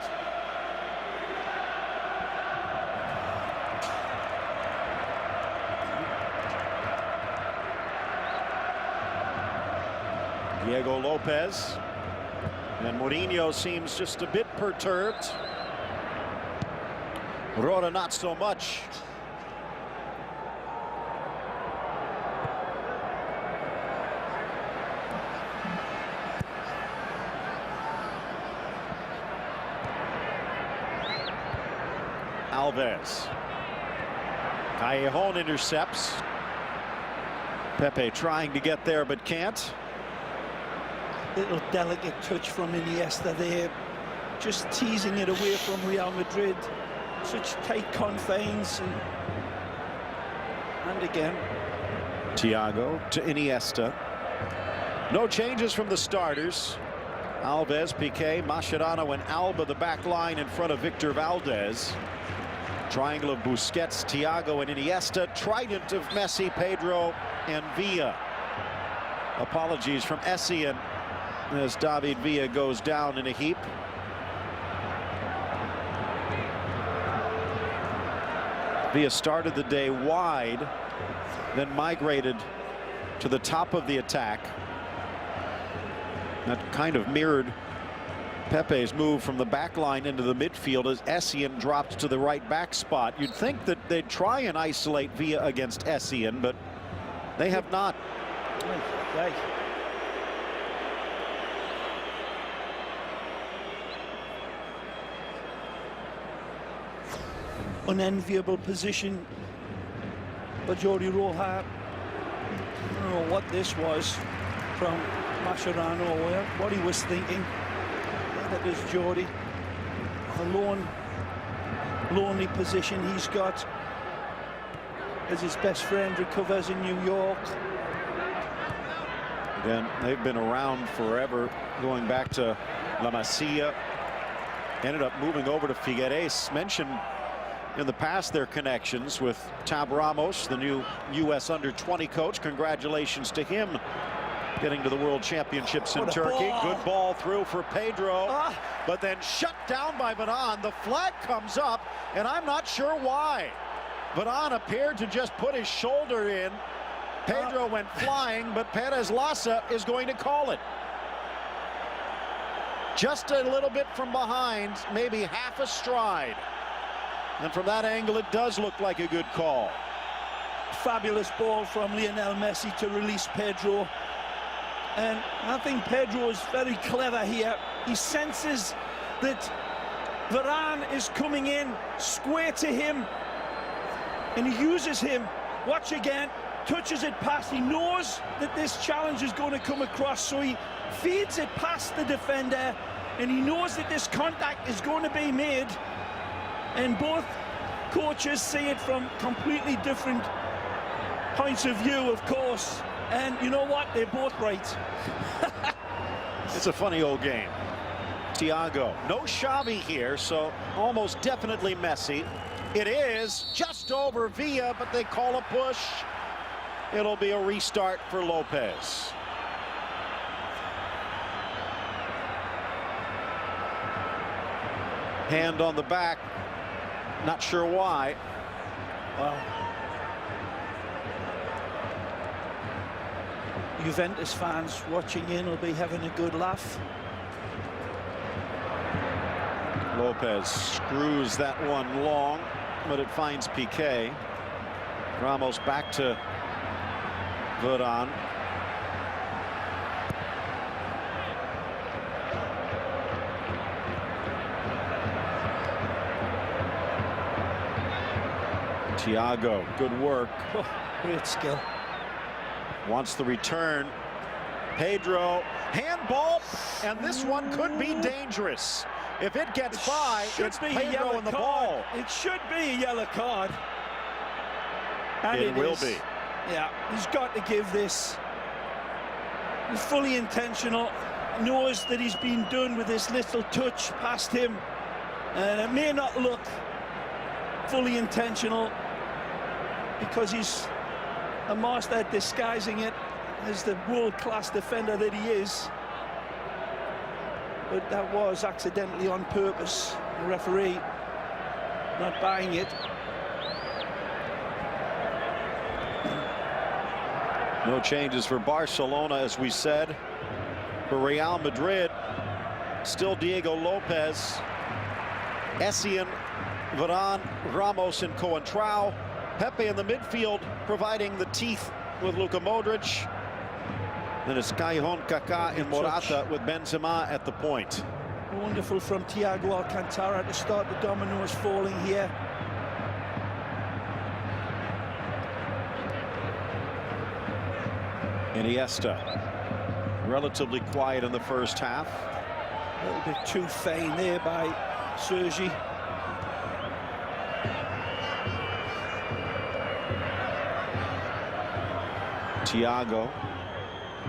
Speaker 1: Diego Lopez, and Mourinho seems just a bit perturbed. Rora not so much. Alves. Callejón intercepts. Pepe trying to get there but can't.
Speaker 2: Little delicate touch from Iniesta there, just teasing it away from Real Madrid. Such tight confines, and again.
Speaker 1: Thiago to Iniesta. No changes from the starters. Alves, Piqué, Mascherano, and Alba, the back line in front of Victor Valdez. Triangle of Busquets, Thiago, and Iniesta. Trident of Messi, Pedro, and Villa. Apologies from Essien as David Villa goes down in a heap. Villa started the day wide, then migrated to the top of the attack. That kind of mirrored Pepe's move from the back line into the midfield as Essien dropped to the right back spot. You'd think that they'd try and isolate Villa against Essien, but they have not.
Speaker 2: Right. Unenviable position for Jordi Alba. I don't know what this was from Mascherano, or what he was thinking. That is Jordi. A lonely position he's got as his best friend recovers in New York.
Speaker 1: Again, they've been around forever, going back to La Masia. Ended up moving over to Figueres. Mentioned in the past their connections with Tab Ramos, the new U.S. under-20 coach. Congratulations to him getting to the World Championships in Turkey. Good ball through for Pedro, but then shut down by Varane. The flag comes up, and I'm not sure why. Varane appeared to just put his shoulder in. Pedro went flying, but Pérez Lassa is going to call it. Just a little bit from behind, maybe half a stride. And from that angle, it does look like a good call.
Speaker 2: Fabulous ball from Lionel Messi to release Pedro. And I think Pedro is very clever here. He senses that Varane is coming in square to him, and he uses him. Watch again. touches it past. He knows that this challenge is going to come across, so he feeds it past the defender, and he knows that this contact is going to be made, and both coaches see it from completely different points of view, of course, and you know what, they're both right.
Speaker 1: It's a funny old game. Thiago, no Xavi here, so almost definitely Messi. It is just over Villa, but they call a push. It'll be a restart for Lopez. Hand on the back, not sure why.
Speaker 2: Well, Juventus fans watching in will be having a good laugh.
Speaker 1: Lopez screws that one long, but it finds Piqué. Ramos back to Varane. Thiago, good work.
Speaker 2: Oh, great skill.
Speaker 1: Wants the return. Pedro, handball, and this one could be dangerous. If it gets by, it's Pedro and the ball.
Speaker 2: It should be a yellow card. And
Speaker 1: it will be.
Speaker 2: Yeah, he's got to give this. He's fully intentional. Knows that he's been done with this little touch past him. And it may not look fully intentional because he's a master at disguising it as the world-class defender that he is. But that was accidentally on purpose. The referee not buying it.
Speaker 1: No changes for Barcelona, as we said. For Real Madrid, still Diego Lopez, Essien, Varane, Ramos, and Coentrão. Pepe in the midfield, providing the teeth with Luka Modrić. Then it's Callejón, Kaká, and Morata with Benzema at the point.
Speaker 2: Wonderful from Thiago Alcantara to start the dominoes falling here.
Speaker 1: Iniesta, relatively quiet in the first half.
Speaker 2: A little bit too fine there by Sergi.
Speaker 1: Thiago,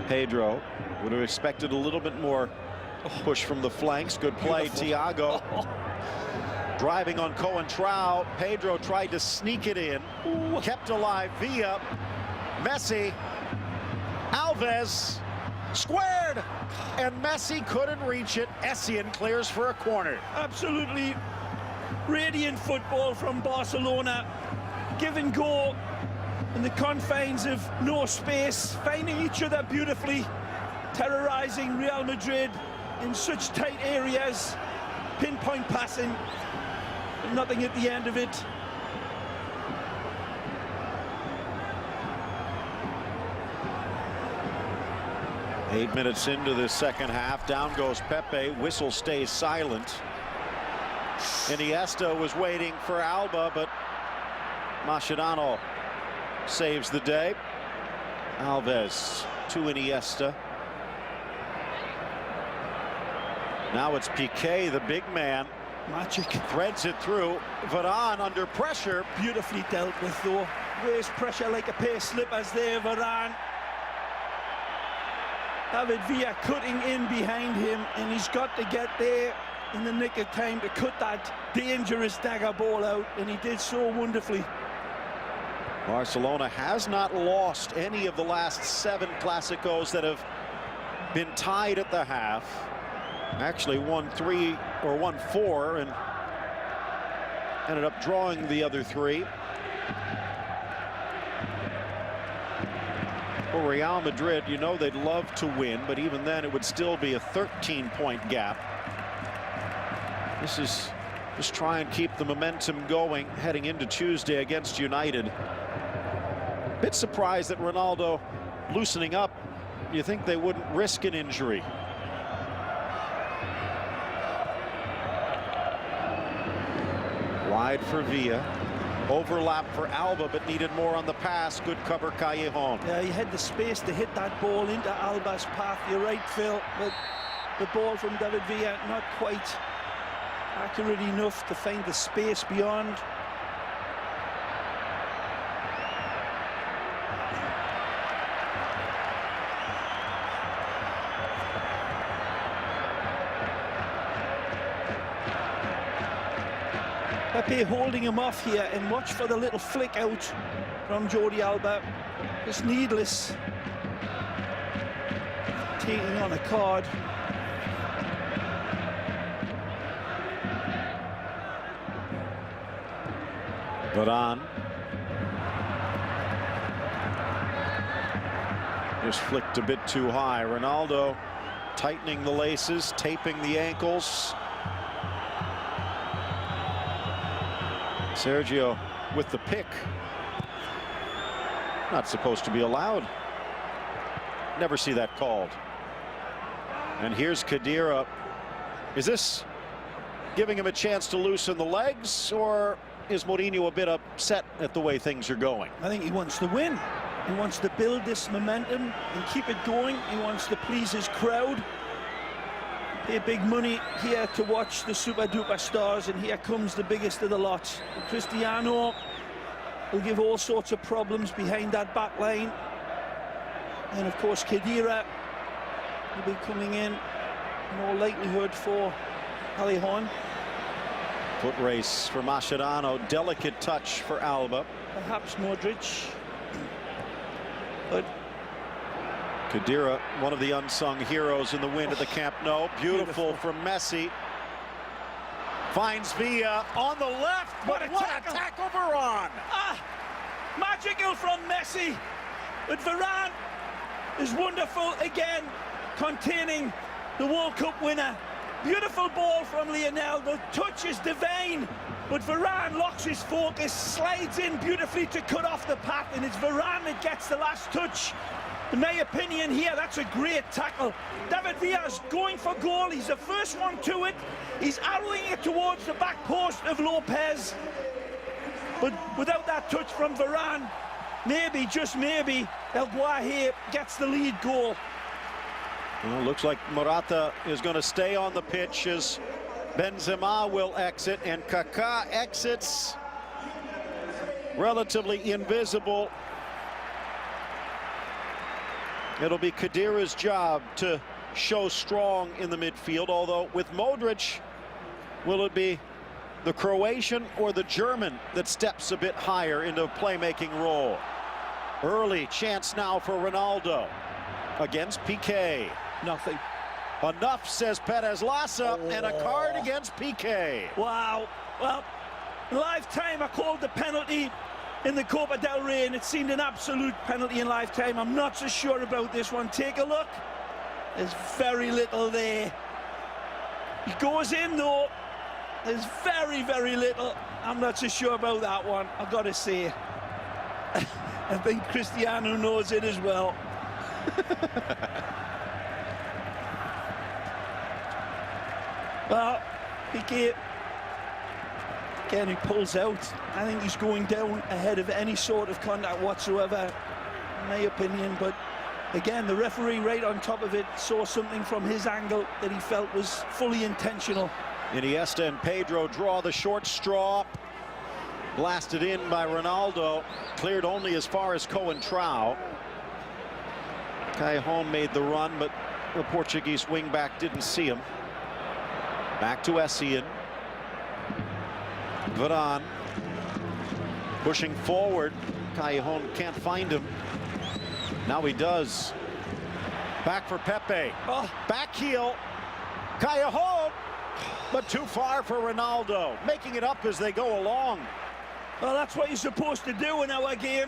Speaker 1: Pedro would have expected a little bit more push from the flanks. Good play, Thiago. Driving on Coentrão. Pedro tried to sneak it in. Kept alive via Messi. Alves squared, and Messi couldn't reach it. Essien clears for a corner.
Speaker 2: Absolutely radiant football from Barcelona. Give and go in the confines of no space, finding each other beautifully, terrorizing Real Madrid in such tight areas, pinpoint passing, but nothing at the end of it.
Speaker 1: Eight minutes into the second half, down goes Pepe, whistle stays silent. Iniesta was waiting for Alba, but Mascherano saves the day. Alves to Iniesta. Now it's Piqué, the big man.
Speaker 2: Magic.
Speaker 1: Threads it through. Varane under pressure.
Speaker 2: Beautifully dealt with, though. Weighs pressure like a pair of slippers there, Varane. David Villa cutting in behind him, and he's got to get there in the nick of time to cut that dangerous dagger ball out, and he did so wonderfully.
Speaker 1: Barcelona has not lost any of the last 7 Clásicos that have been tied at the half. Actually won 3 or won 4 and ended up drawing the other 3. For Real Madrid, you know they'd love to win, but even then it would still be a 13-point gap. This is just try and keep the momentum going heading into Tuesday against United. Bit surprised that Ronaldo loosening up. You think they wouldn't risk an injury? Wide for Villa. Overlap for Alba, but needed more on the pass. Good cover, Callejón.
Speaker 2: Yeah, he had the space to hit that ball into Alba's path. You're right, Phil, but the ball from David Villa not quite accurate enough to find the space beyond. Pepe holding him off here, and watch for the little flick out from Jordi Alba. It's needless. Taking on a card.
Speaker 1: Varane. Just flicked a bit too high. Ronaldo tightening the laces, taping the ankles. Sergio with the pick. Not supposed to be allowed. Never see that called. And here's Khedira. Is this giving him a chance to loosen the legs, or is Mourinho a bit upset at the way things are going?
Speaker 2: I think he wants to win. He wants to build this momentum and keep it going. He wants to please his crowd. Pay big money here to watch the super duper stars, and here comes the biggest of the lot. Cristiano will give all sorts of problems behind that back line. And of course Khedira will be coming in all likelihood for Callejón.
Speaker 1: Foot race for Mascherano, delicate touch for Alba.
Speaker 2: Perhaps Modrić. But
Speaker 1: Khedira, one of the unsung heroes in the win at the Camp Nou. Beautiful from Messi. Finds Villa on the left.
Speaker 2: What a
Speaker 1: tackle Varane.
Speaker 2: Magical from Messi. But Varane is wonderful again, containing the World Cup winner. Beautiful ball from Lionel. The touch is divine, but Varane locks his focus, slides in beautifully to cut off the path, and it's Varane that gets the last touch. In my opinion here, that's a great tackle. David Villa's going for goal. He's the first one to it. He's arrowing it towards the back post of Lopez. But without that touch from Varane, maybe, just maybe, El Guaje gets the lead goal.
Speaker 1: Well, looks like Morata is going to stay on the pitch as Benzema will exit, and Kaká exits relatively invisible. It'll be Khedira's job to show strong in the midfield, although with Modrić, will it be the Croatian or the German that steps a bit higher into a playmaking role? Early chance now for Ronaldo against Piqué.
Speaker 2: Nothing.
Speaker 1: Enough, says Pérez Lassa, and a card against Piqué.
Speaker 2: Wow. Well, in lifetime I called the penalty in the Copa del Rey, and it seemed an absolute penalty in lifetime. I'm not so sure about this one. Take a look. There's very little there. He goes in though. There's very, very little. I'm not so sure about that one, I've got to say. I think Cristiano knows it as well. Well, Piqué, again, he pulls out. I think he's going down ahead of any sort of contact whatsoever, in my opinion. But again, the referee right on top of it saw something from his angle that he felt was fully intentional.
Speaker 1: Iniesta and Pedro draw the short straw. Blasted in by Ronaldo. Cleared only as far as Coentrão. Callejón made the run, but the Portuguese wingback didn't see him. Back to Essien. Varane pushing forward. Callejón can't find him. Now he does. Back for Pepe. Back heel. Callejón, but too far for Ronaldo. Making it up as they go along.
Speaker 2: Well, that's what you're supposed to do in our game.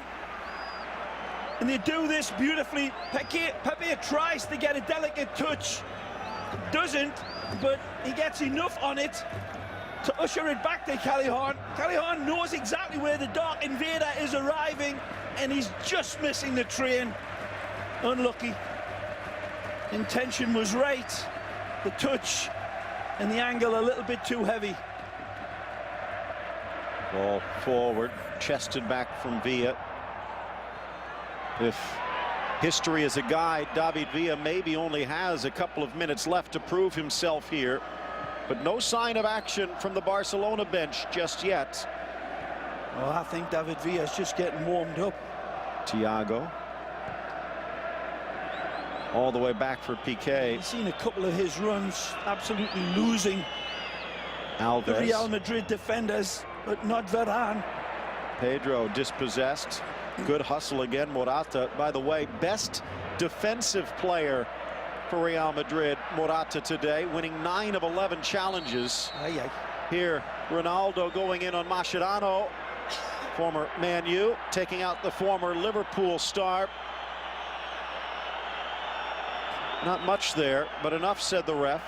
Speaker 2: And they do this beautifully. Pepe tries to get a delicate touch. Doesn't, but he gets enough on it to usher it back to Callejón. Callejón knows exactly where the Dark Invader is arriving, and he's just missing the train. Unlucky. Intention was right. The touch and the angle a little bit too heavy.
Speaker 1: Ball forward. chested back from Villa. If history is a guide, David Villa maybe only has a couple of minutes left to prove himself here, but no sign of action from the Barcelona bench just yet.
Speaker 2: Well, I think David Villa is just getting warmed up.
Speaker 1: Thiago. All the way back for Piqué.
Speaker 2: I've seen a couple of his runs absolutely losing
Speaker 1: Alves.
Speaker 2: the Real Madrid defenders, but not Varane.
Speaker 1: Pedro dispossessed. Good hustle again. Morata, by the way, best defensive player for Real Madrid. Morata today, winning 9 of 11 challenges.
Speaker 2: Aye, aye.
Speaker 1: Here, Ronaldo going in on Mascherano, former Man U, taking out the former Liverpool star. Not much there, but enough, said the ref.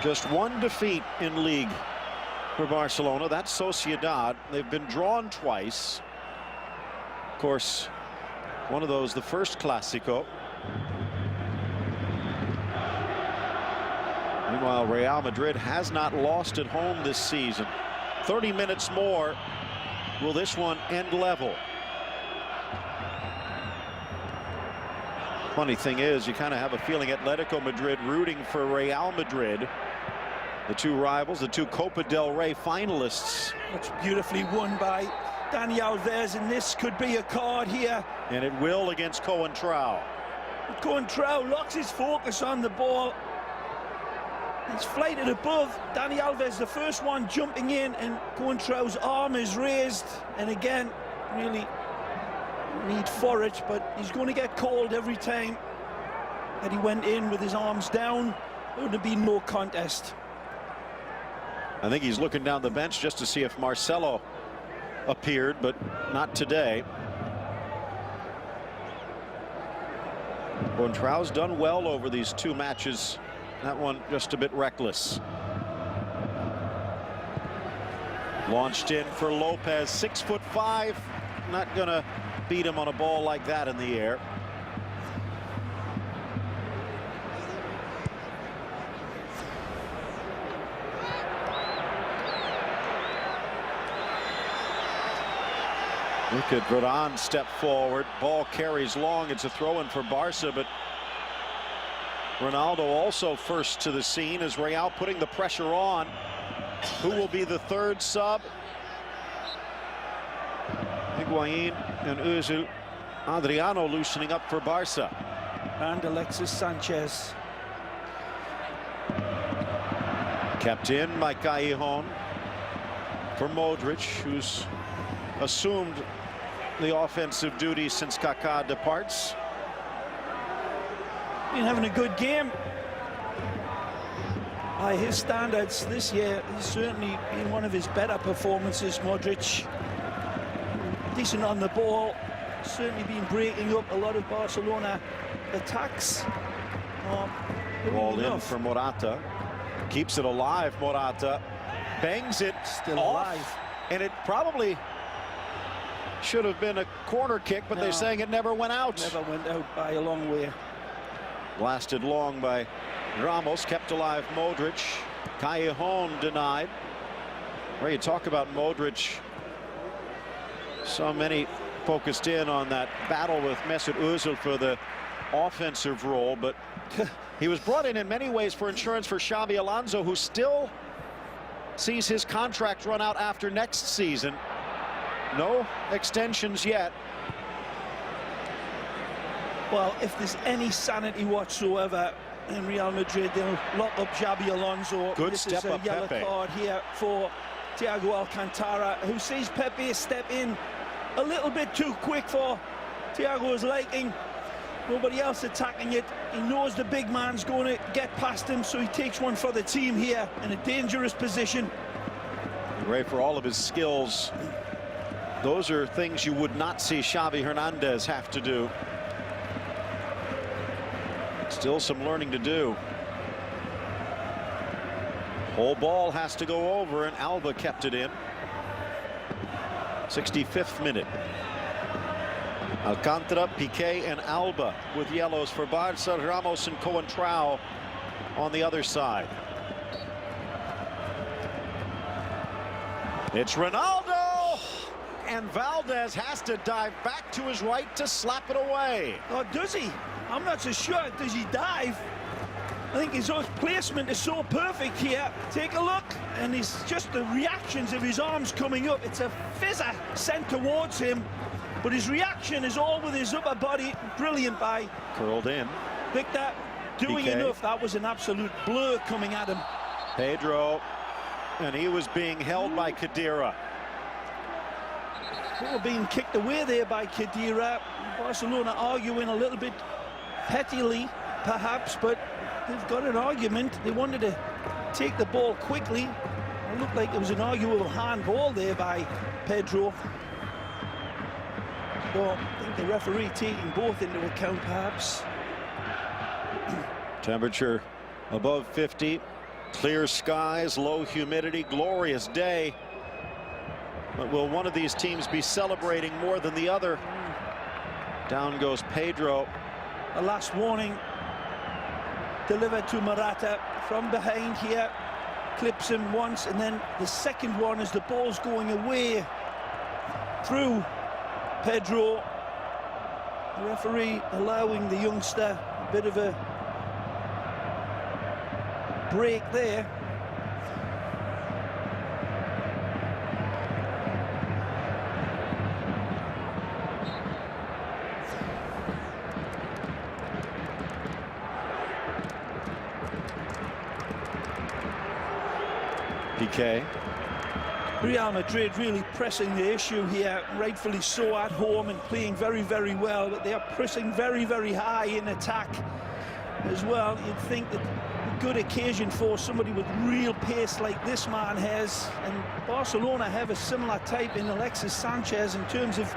Speaker 1: Just one defeat in league for Barcelona. That's Sociedad. They've been drawn twice. Of course, one of those, the first Clásico. Meanwhile, Real Madrid has not lost at home this season. 30 minutes more. Will this one end level? Funny thing is, you kind of have a feeling Atletico Madrid rooting for Real Madrid. The two rivals, the two Copa del Rey finalists.
Speaker 2: That's beautifully won by Dani Alves, and this could be a card here.
Speaker 1: And it will against Coentrão.
Speaker 2: Coentrão locks his focus on the ball. He's flighted above. Dani Alves, the first one jumping in, and Coentrão's arm is raised. And again, really need for it, but he's going to get called every time that he went in with his arms down. It would have been no contest.
Speaker 1: I think he's looking down the bench just to see if Marcelo appeared, but not today. Coentrão's done well over these 2 matches. That one just a bit reckless. Launched in for Lopez, 6'5". Not gonna beat him on a ball like that in the air. Look at Varane step forward. Ball carries long. It's a throw-in for Barca, but Ronaldo also first to the scene as Real putting the pressure on. Who will be the third sub? Higuaín and Özil. Adriano loosening up for Barca.
Speaker 2: And Alexis Sánchez.
Speaker 1: Kept in by Callejón for Modrić, who's assumed the offensive duties since Kaká departs.
Speaker 2: Been having a good game. By his standards this year, he's certainly been one of his better performances. Modrić, decent on the ball, certainly been breaking up a lot of Barcelona attacks.
Speaker 1: Ball in for Morata. Keeps it alive, Morata. Bangs it
Speaker 2: Still
Speaker 1: off,
Speaker 2: alive.
Speaker 1: and it probably should have been a corner kick, but they're saying it never went out.
Speaker 2: Never went out by a long way.
Speaker 1: Blasted long by Ramos, kept alive Modrić. Callejón denied. Well, you talk about Modrić. So many focused in on that battle with Mesut Özil for the offensive role, but he was brought in many ways for insurance for Xabi Alonso, who still sees his contract run out after next season. No extensions yet.
Speaker 2: Well, if there's any sanity whatsoever in Real Madrid, they'll lock up Xabi Alonso.
Speaker 1: Good
Speaker 2: this
Speaker 1: step
Speaker 2: is a
Speaker 1: up
Speaker 2: yellow
Speaker 1: Pepe.
Speaker 2: card here for Thiago Alcantara, who sees Pepe step in a little bit too quick for Thiago's liking. Nobody else attacking it. He knows the big man's going to get past him, so he takes one for the team here in a dangerous position.
Speaker 1: Great for all of his skills. Those are things you would not see Xavi Hernandez have to do. Still some learning to do. Whole ball has to go over, and Alba kept it in. 65th minute. Alcantara, Piqué, and Alba with yellows for Barca. Ramos and Coentrão on the other side. It's Ronaldo, and Valdez has to dive back to his right to slap it away.
Speaker 2: Or does he? I'm not so sure. Does he dive? I think his placement is so perfect here. Take a look, and it's just the reactions of his arms coming up. It's a fizzer sent towards him, but his reaction is all with his upper body. Brilliant by
Speaker 1: curled in.
Speaker 2: Victor doing
Speaker 1: Piqué.
Speaker 2: enough. That was an absolute blur coming at him.
Speaker 1: Pedro, and he was being held by Khedira.
Speaker 2: Ball being kicked away there by Khedira. Barcelona arguing a little bit pettily, perhaps, but they've got an argument. They wanted to take the ball quickly. It looked like it was an arguable handball there by Pedro. So I think the referee taking both into account, perhaps.
Speaker 1: Temperature above 50, clear skies, low humidity, glorious day. But will one of these teams be celebrating more than the other? Down goes Pedro.
Speaker 2: The last warning delivered to Morata from behind here. Clips him once, and then the second one as the ball's going away through Pedro. The referee allowing the youngster a bit of a break there.
Speaker 1: Piqué.
Speaker 2: Real Madrid really pressing the issue here, rightfully so, at home, and playing very, very well, but they are pressing very, very high in attack as well. You'd think that a good occasion for somebody with real pace like this man has, and Barcelona have a similar type in Alexis Sánchez in terms of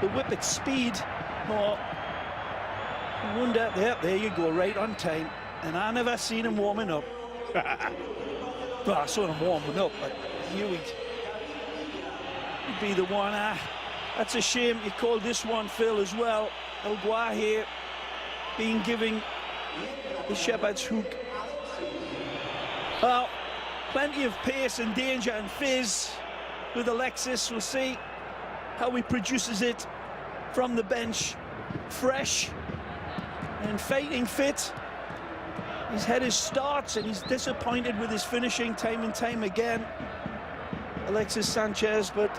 Speaker 2: the whip at speed. Oh, I wonder, there you go, right on time, and I never seen him warming up. Well, I saw him warming up, but here we'd be the one. That's a shame you called this one, Phil, as well. El Guaje being giving the shepherd's hook. Well, plenty of pace and danger and fizz with Alexis. We'll see how he produces it from the bench, fresh and fighting fit. His header starts, and he's disappointed with his finishing time and time again, Alexis Sánchez, but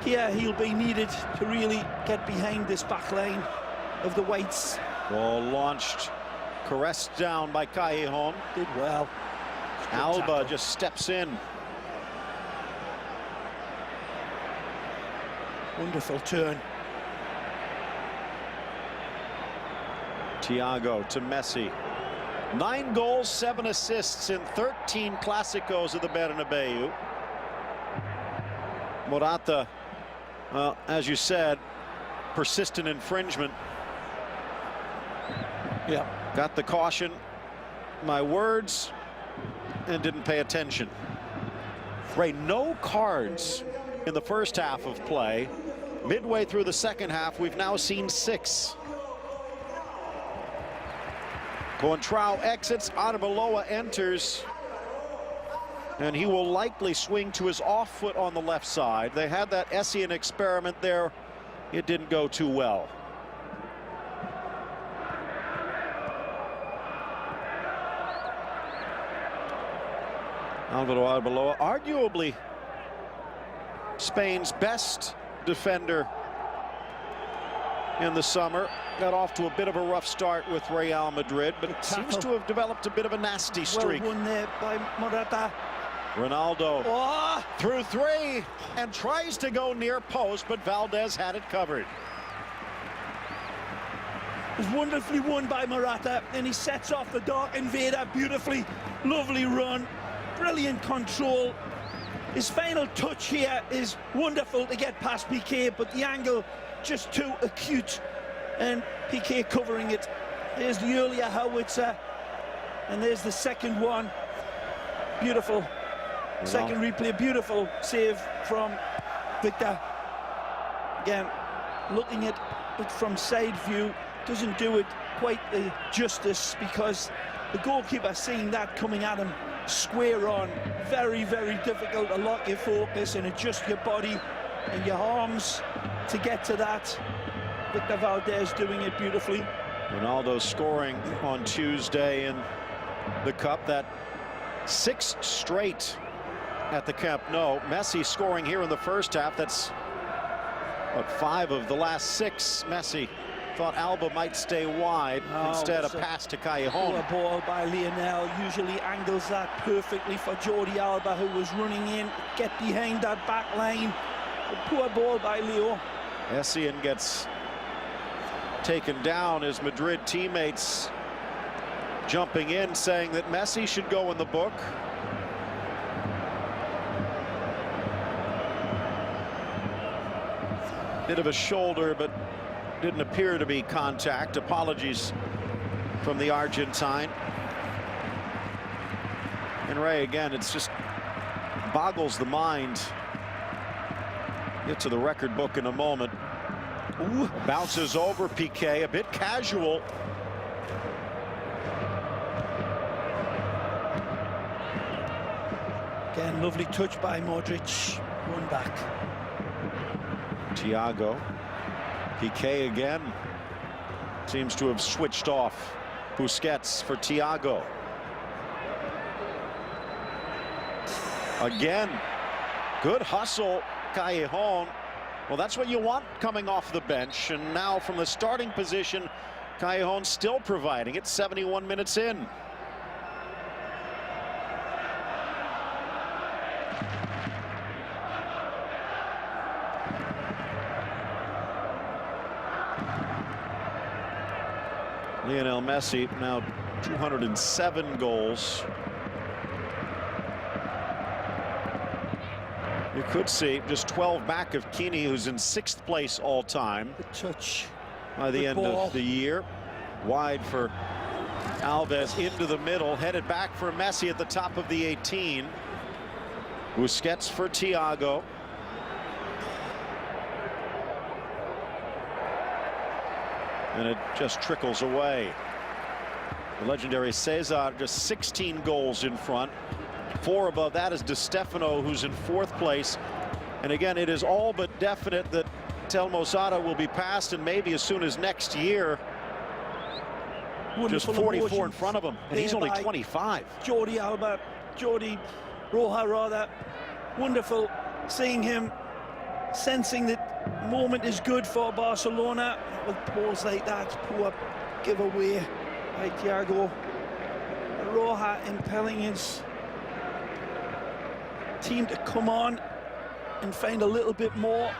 Speaker 2: here he'll be needed to really get behind this back line of the Whites.
Speaker 1: Ball launched, caressed down by Callejón.
Speaker 2: Did well.
Speaker 1: Alba
Speaker 2: tackle.
Speaker 1: just steps in.
Speaker 2: Wonderful turn.
Speaker 1: Thiago to Messi. 9 goals, 7 assists in 13 Clásicos of the Bernabéu. Morata, well, as you said, persistent infringement.
Speaker 2: Yeah.
Speaker 1: Got the caution, my words, and didn't pay attention. Ray, no cards in the first half of play. Midway through the second half, we've now seen 6. Coentrão exits, Arbeloa enters, and he will likely swing to his off foot on the left side. They had that Essien experiment there. It didn't go too well. Álvaro Arbeloa, arguably Spain's best defender in the summer. Got off to a bit of a rough start with Real Madrid, but seems to have developed a bit of a nasty streak.
Speaker 2: Well won there by Morata.
Speaker 1: Ronaldo through 3 and tries to go near post, but Valdez had it covered.
Speaker 2: It was wonderfully won by Morata, and he sets off the Dark Invader beautifully. Lovely run, brilliant control. His final touch here is wonderful to get past Piqué, but the angle just too acute, and Piqué covering it. There's the earlier howitzer, and there's the second one. Beautiful. Second replay, beautiful save from Victor. Again, looking at it from side view, doesn't do it quite the justice, because the goalkeeper seeing that coming at him square on. Very, very difficult to lock your focus and adjust your body and your arms to get to that. Victor Valdez doing it beautifully.
Speaker 1: Ronaldo scoring on Tuesday in the Cup, that 6th straight at the Camp Nou. Messi scoring here in the first half. That's what, 5 of the last 6. Messi thought Alba might stay wide. Instead, a pass to Callejón.
Speaker 2: A ball by Lionel, usually angles that perfectly for Jordi Alba, who was running in, get behind that back line. A poor ball by Leo.
Speaker 1: Essien gets taken down as Madrid teammates jumping in, saying that Messi should go in the book. Bit of a shoulder, but didn't appear to be contact. Apologies from the Argentine. And Ray, again, it's just boggles the mind. Get to the record book in a moment. Ooh, bounces over Piqué, a bit casual.
Speaker 2: Again, lovely touch by Modrić. One back.
Speaker 1: Thiago. Piqué again. Seems to have switched off. Busquets for Thiago. Again. Good hustle, Callejón. Well, that's what you want coming off the bench. And now from the starting position, Callejón still providing it 71 minutes in. Lionel Messi now 207 goals. You could see just 12 back of Kini, who's in 6th place all time.
Speaker 2: The touch
Speaker 1: by the end of the year. Wide for Alves, into the middle, headed back for Messi at the top of the 18. Busquets for Thiago. And it just trickles away. The legendary Cesar just 16 goals in front. 4 above that is Di Stefano, who's in 4th place. And again, it is all but definite that Telmo Zarra will be passed, and maybe as soon as next year. Just 44 in front of him, and he's only 25.
Speaker 2: Jordi Alba, Jordi Roja rather. Wonderful seeing him, sensing that moment is good for Barcelona. With balls like that, poor giveaway by Thiago. Roja impelling his team to come on and find a little bit more.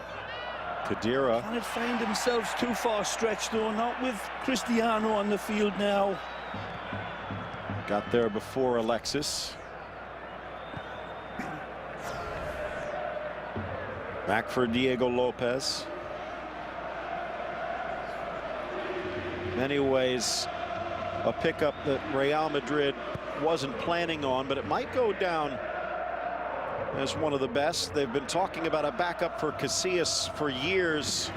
Speaker 1: Khedira.
Speaker 2: Can it find themselves too far stretched, though? Not with Cristiano on the field now.
Speaker 1: Got there before Alexis. Back for Diego Lopez. Many ways a pickup that Real Madrid wasn't planning on, but it might go down as one of the best. They've been talking about a backup for Casillas for years,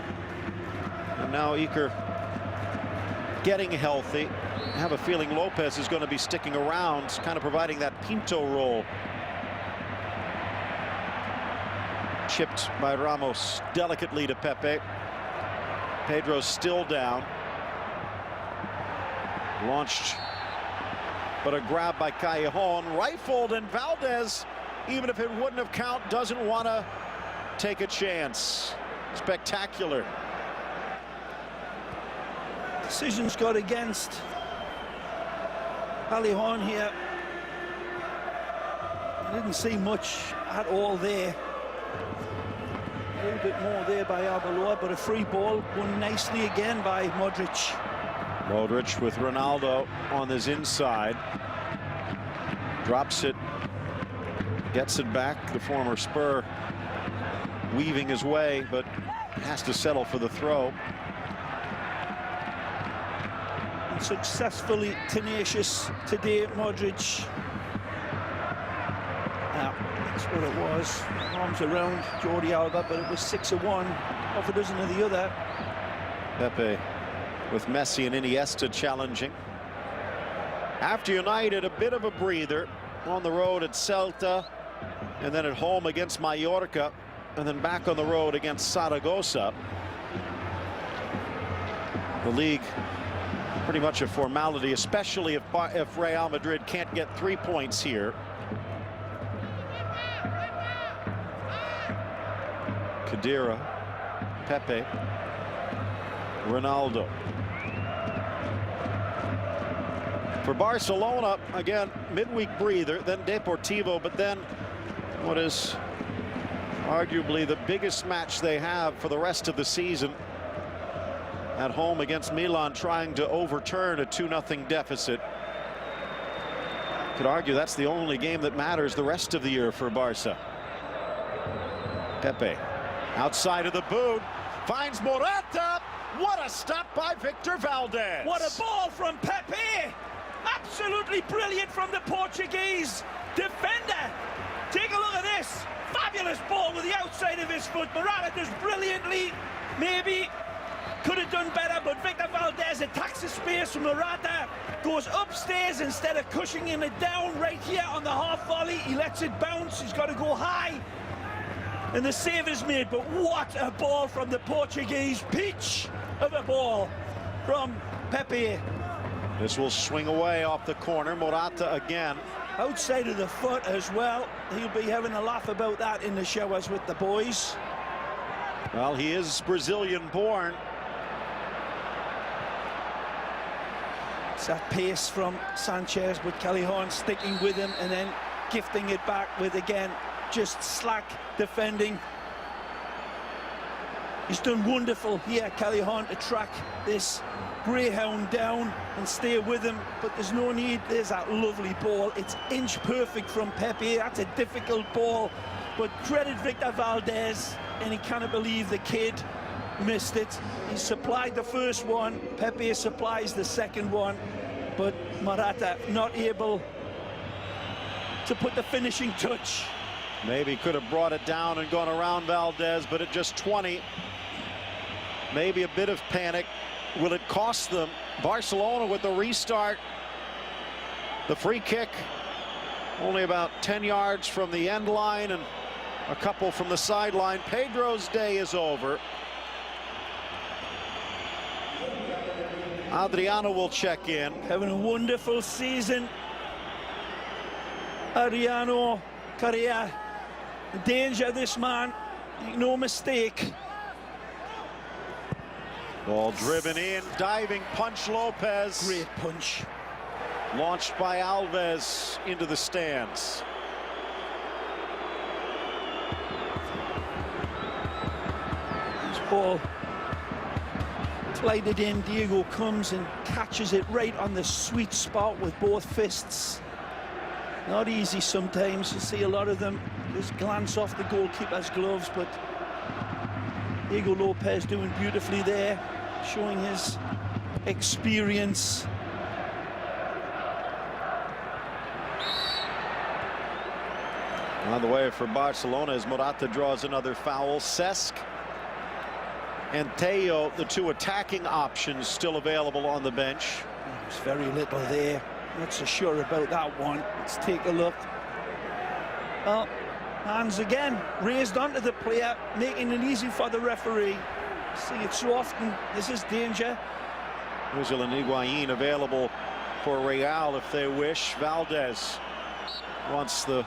Speaker 1: and now Iker getting healthy. I have a feeling Lopez is going to be sticking around, kind of providing that Pinto role. Chipped by Ramos delicately to Pepe. Pedro's still down. Launched, but a grab by Callejón, rifled, and Valdez, even if it wouldn't have count, doesn't want to take a chance. Spectacular.
Speaker 2: Decisions got against Callejón here. I didn't see much at all there. A little bit more there by Arbeloa, but a free ball won nicely again by Modrić.
Speaker 1: Modrić with Ronaldo on his inside. Drops it. Gets it back. The former Spur weaving his way, but has to settle for the throw.
Speaker 2: And successfully tenacious today, Modrić. Now, that's what it was. Arms around Jordi Alba, but it was 6 of one, half a dozen of the other.
Speaker 1: Pepe with Messi and Iniesta challenging. After United, a bit of a breather. on the road at Celta, and then at home against Mallorca, and then back on the road against Zaragoza. The league pretty much a formality, especially if Real Madrid can't get 3 points here. Khedira, Pepe, Ronaldo. For Barcelona, again, midweek breather, then Deportivo, but then what is arguably the biggest match they have for the rest of the season at home against Milan, trying to overturn a 2-0 deficit. Could argue that's the only game that matters the rest of the year for Barca. Pepe, outside of the boot, finds Morata. What a stop by Victor Valdez.
Speaker 2: What a ball from Pepe. Absolutely brilliant from the Portuguese defender. Take a look at this. Fabulous ball with the outside of his foot. Morata does brilliantly. Maybe could have done better, but Victor Valdez attacks the space. Morata goes upstairs instead of cushioning it down right here on the half volley. He lets it bounce. He's got to go high. And the save is made, but what a ball from the Portuguese. Peach of a ball from Pepe.
Speaker 1: This will swing away off the corner. Morata again.
Speaker 2: Outside of the foot as well. He'll be having a laugh about that in the showers with the boys.
Speaker 1: Well, he is Brazilian born.
Speaker 2: It's that pace from Sanchez, but Callejón sticking with him and then gifting it back with, again, just slack defending. He's done wonderful here, Callejón, to track this greyhound down and stay with him, but there's no need. There's that lovely ball. It's inch perfect from Pepe. That's a difficult ball, but credit Victor Valdez, and he cannot believe the kid missed it. He supplied the first one, Pepe supplies the second one, but Morata not able to put the finishing touch.
Speaker 1: Maybe could have brought it down and gone around Valdez, but at just 20, maybe a bit of panic. Will it cost them? Barcelona with the restart. The free kick only about 10 yards from the end line and a couple from the sideline. Pedro's day is over. Adriano will check in.
Speaker 2: Having a wonderful season. Adriano Correa. Danger, this man. No mistake.
Speaker 1: Ball driven in, diving punch Lopez.
Speaker 2: Great punch.
Speaker 1: Launched by Alves into the stands.
Speaker 2: This ball played it in. Diego comes and catches it right on the sweet spot with both fists. Not easy sometimes. You see a lot of them just glance off the goalkeeper's gloves, but Diego Lopez doing beautifully there, showing his experience.
Speaker 1: On the way for Barcelona as Morata draws another foul. Cesc and Teo, the two attacking options, still available on the bench.
Speaker 2: There's very little there. Not so sure about that one. Let's take a look. Well, hands again raised onto the player, making it easy for the referee. See it so often. This is danger.
Speaker 1: Özil and Higuaín available for Real if they wish. Valdez wants the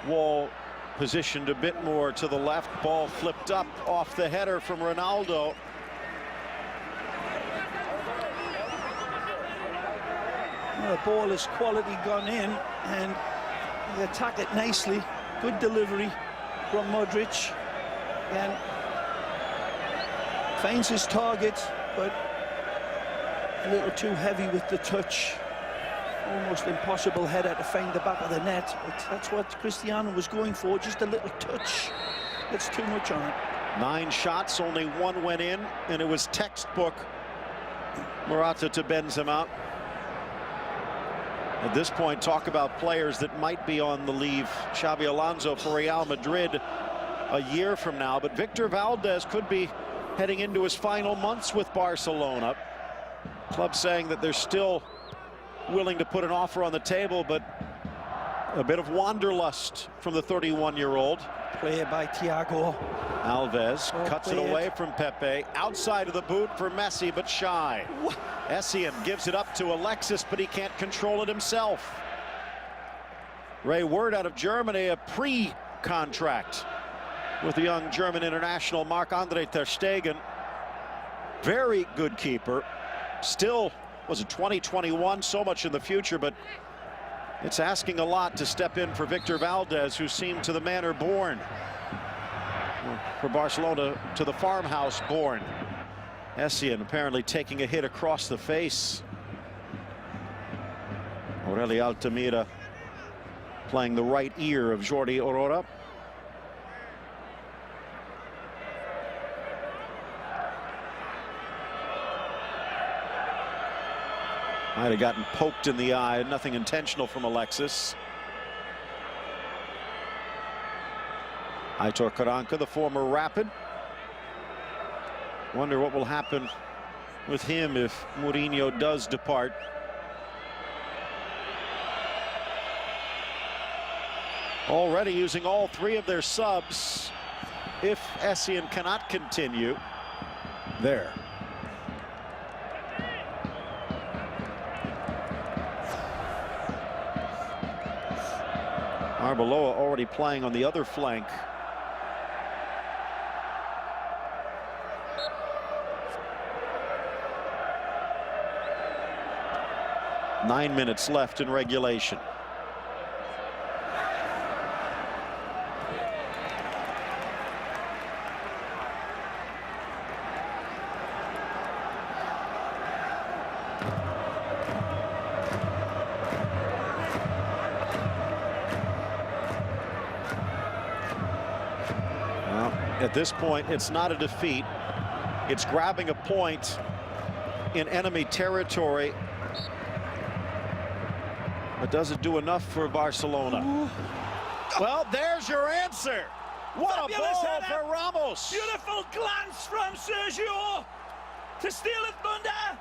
Speaker 1: wall positioned a bit more to the left. Ball flipped up off the header from Ronaldo.
Speaker 2: Well, the ball is quality gone in, and they attack it nicely. Good delivery from Modrić, and finds his target, but a little too heavy with the touch. Almost impossible header to find the back of the net, but that's what Cristiano was going for, just a little touch. That's too much on it.
Speaker 1: 9 shots, only 1 went in, and it was textbook Morata to Benzema. At this point, talk about players that might be on the leave. Xabi Alonso for Real Madrid a year from now, but Victor Valdez could be heading into his final months with Barcelona. Club saying that they're still willing to put an offer on the table, but A bit of wanderlust from the 31-year-old.
Speaker 2: Play by Thiago.
Speaker 1: Alves cuts it away from Pepe. Outside of the boot for Messi, but shy. Essien gives it up to Alexis, but he can't control it himself. Ray, word out of Germany, a pre-contract with the young German international Marc-Andre ter Stegen. Very good keeper. Still, was it 2021? So much in the future, but it's asking a lot to step in for Victor Valdez, who seemed to the manor born. For Barcelona, to the farmhouse born. Essien apparently taking a hit across the face. Aureli Altamira playing the right ear of Jordi Aurora. Might have gotten poked in the eye. Nothing intentional from Alexis. Aitor Karanka, the former Rapid. Wonder what will happen with him if Mourinho does depart. Already using all three of their subs if Essien cannot continue. There. Arbeloa already playing on the other flank. Nine minutes left in regulation. At this point, it's not a defeat. It's grabbing a point in enemy territory. But does it do enough for Barcelona? Ooh. Well, there's your answer. What a ball for Ramos.
Speaker 2: Beautiful glance from Sergio to steal the thunder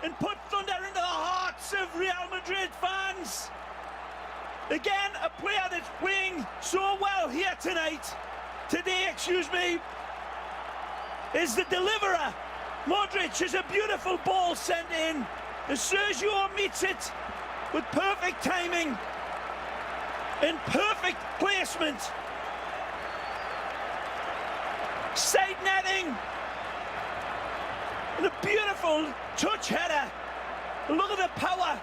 Speaker 2: and put thunder into the hearts of Real Madrid fans. Again, a player that's playing so well here today, excuse me, is the deliverer. Modrić is a beautiful ball sent in. And Sergio meets it with perfect timing and perfect placement. Side netting. And a beautiful touch header. Look at the power.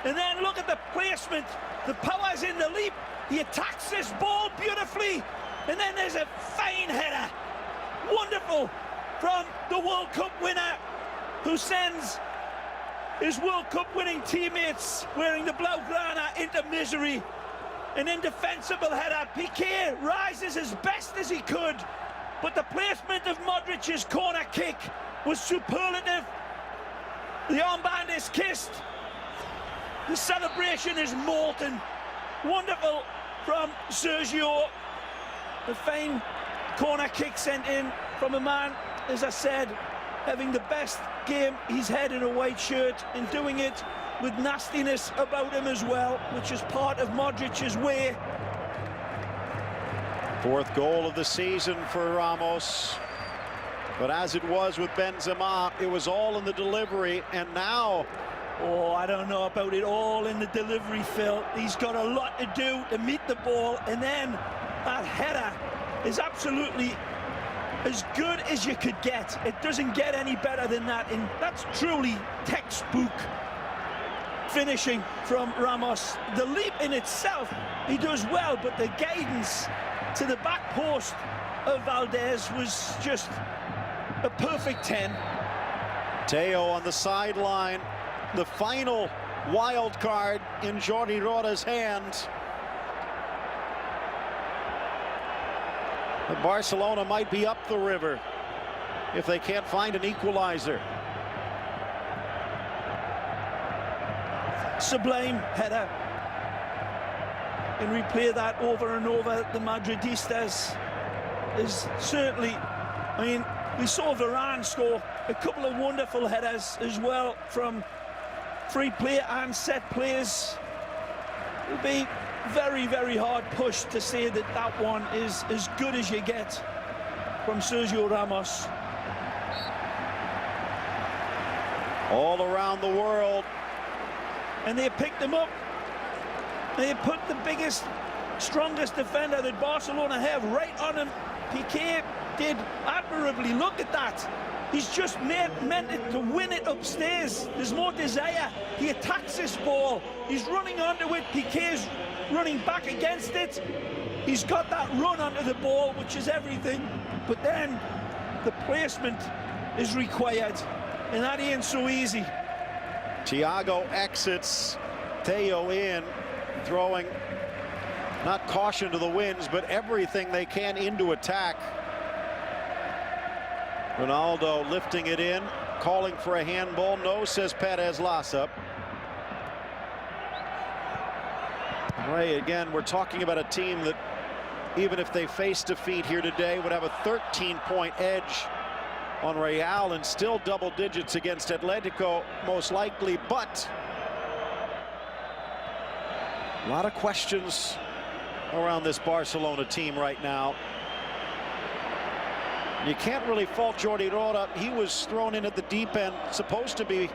Speaker 2: And then look at the placement. The power's in the leap. He attacks this ball beautifully. And then there's a fine header. Wonderful from the World Cup winner, who sends his World Cup winning teammates wearing the Blaugrana into misery. An indefensible header. Piqué rises as best as he could, but the placement of Modric's corner kick was superlative. The armband is kissed. The celebration is molten. Wonderful from Sergio. A fine corner kick sent in from a man, as I said, having the best game he's had in a white shirt, and doing it with nastiness about him as well, which is part of Modric's way.
Speaker 1: Fourth goal of the season for Ramos. But as it was with Benzema, it was all in the delivery, and now...
Speaker 2: Oh, I don't know about it all in the delivery, Phil. He's got a lot to do to meet the ball, and then that header is absolutely as good as you could get. It doesn't get any better than that, and that's truly textbook finishing from Ramos. The leap in itself, he does well, but the guidance to the back post of Valdez was just a perfect 10.
Speaker 1: Teo on the sideline. The final wild card in Jordi Roda's hand. But Barcelona might be up the river if they can't find an equalizer.
Speaker 2: Sublime header. And replay that over and over. The Madridistas is certainly, I mean, we saw Varane score a couple of wonderful headers as well from free play and set plays. It'll be very, very hard push to say that that one is as good as you get from Sergio Ramos.
Speaker 1: All around the world.
Speaker 2: And they picked him up. They put the biggest, strongest defender that Barcelona have right on him. Piqué did admirably. Look at that. He's just meant it to win it upstairs. There's more desire. He attacks this ball. He's running onto it. Piqué's running back against it. He's got that run onto the ball, which is everything. But then the placement is required, and that ain't so easy.
Speaker 1: Thiago exits. Theo in, throwing not caution to the winds, but everything they can into attack. Ronaldo lifting it in, calling for a handball. No, says Pérez Lassa. Ray, again, we're talking about a team that, even if they face defeat here today, would have a 13-point edge on Real and still double digits against Atletico, most likely. But a lot of questions around this Barcelona team right now. You can't really fault Jordi Alba. He was thrown in at the deep end, supposed to be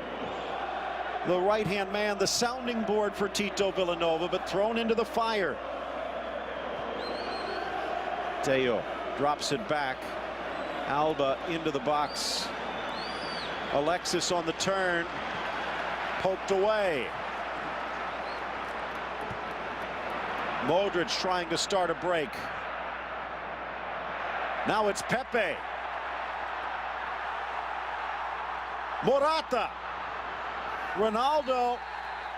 Speaker 1: the right-hand man, the sounding board for Tito Villanova, but thrown into the fire. Theo drops it back. Alba into the box. Alexis on the turn. Poked away. Modrić trying to start a break. Now it's Pepe. Morata. Ronaldo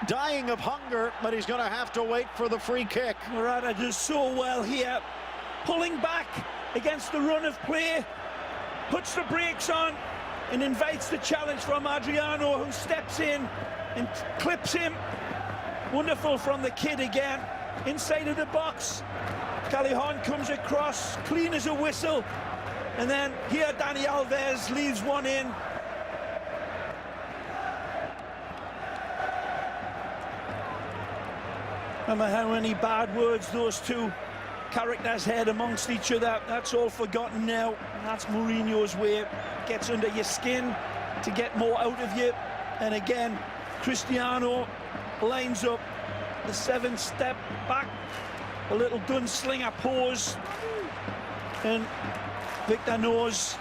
Speaker 1: dying of hunger, but he's going to have to wait for the free kick.
Speaker 2: Morata does so well here, pulling back against the run of play, puts the brakes on and invites the challenge from Adriano, who steps in and clips him. Wonderful from the kid again, inside of the box. Callejón comes across, clean as a whistle, and then here Dani Alves leaves one in. Remember how many bad words those two characters had amongst each other? That's all forgotten now. That's Mourinho's way. Gets under your skin to get more out of you. And again, Cristiano lines up the 7-step back, a little gunslinger pose, and Victor knows.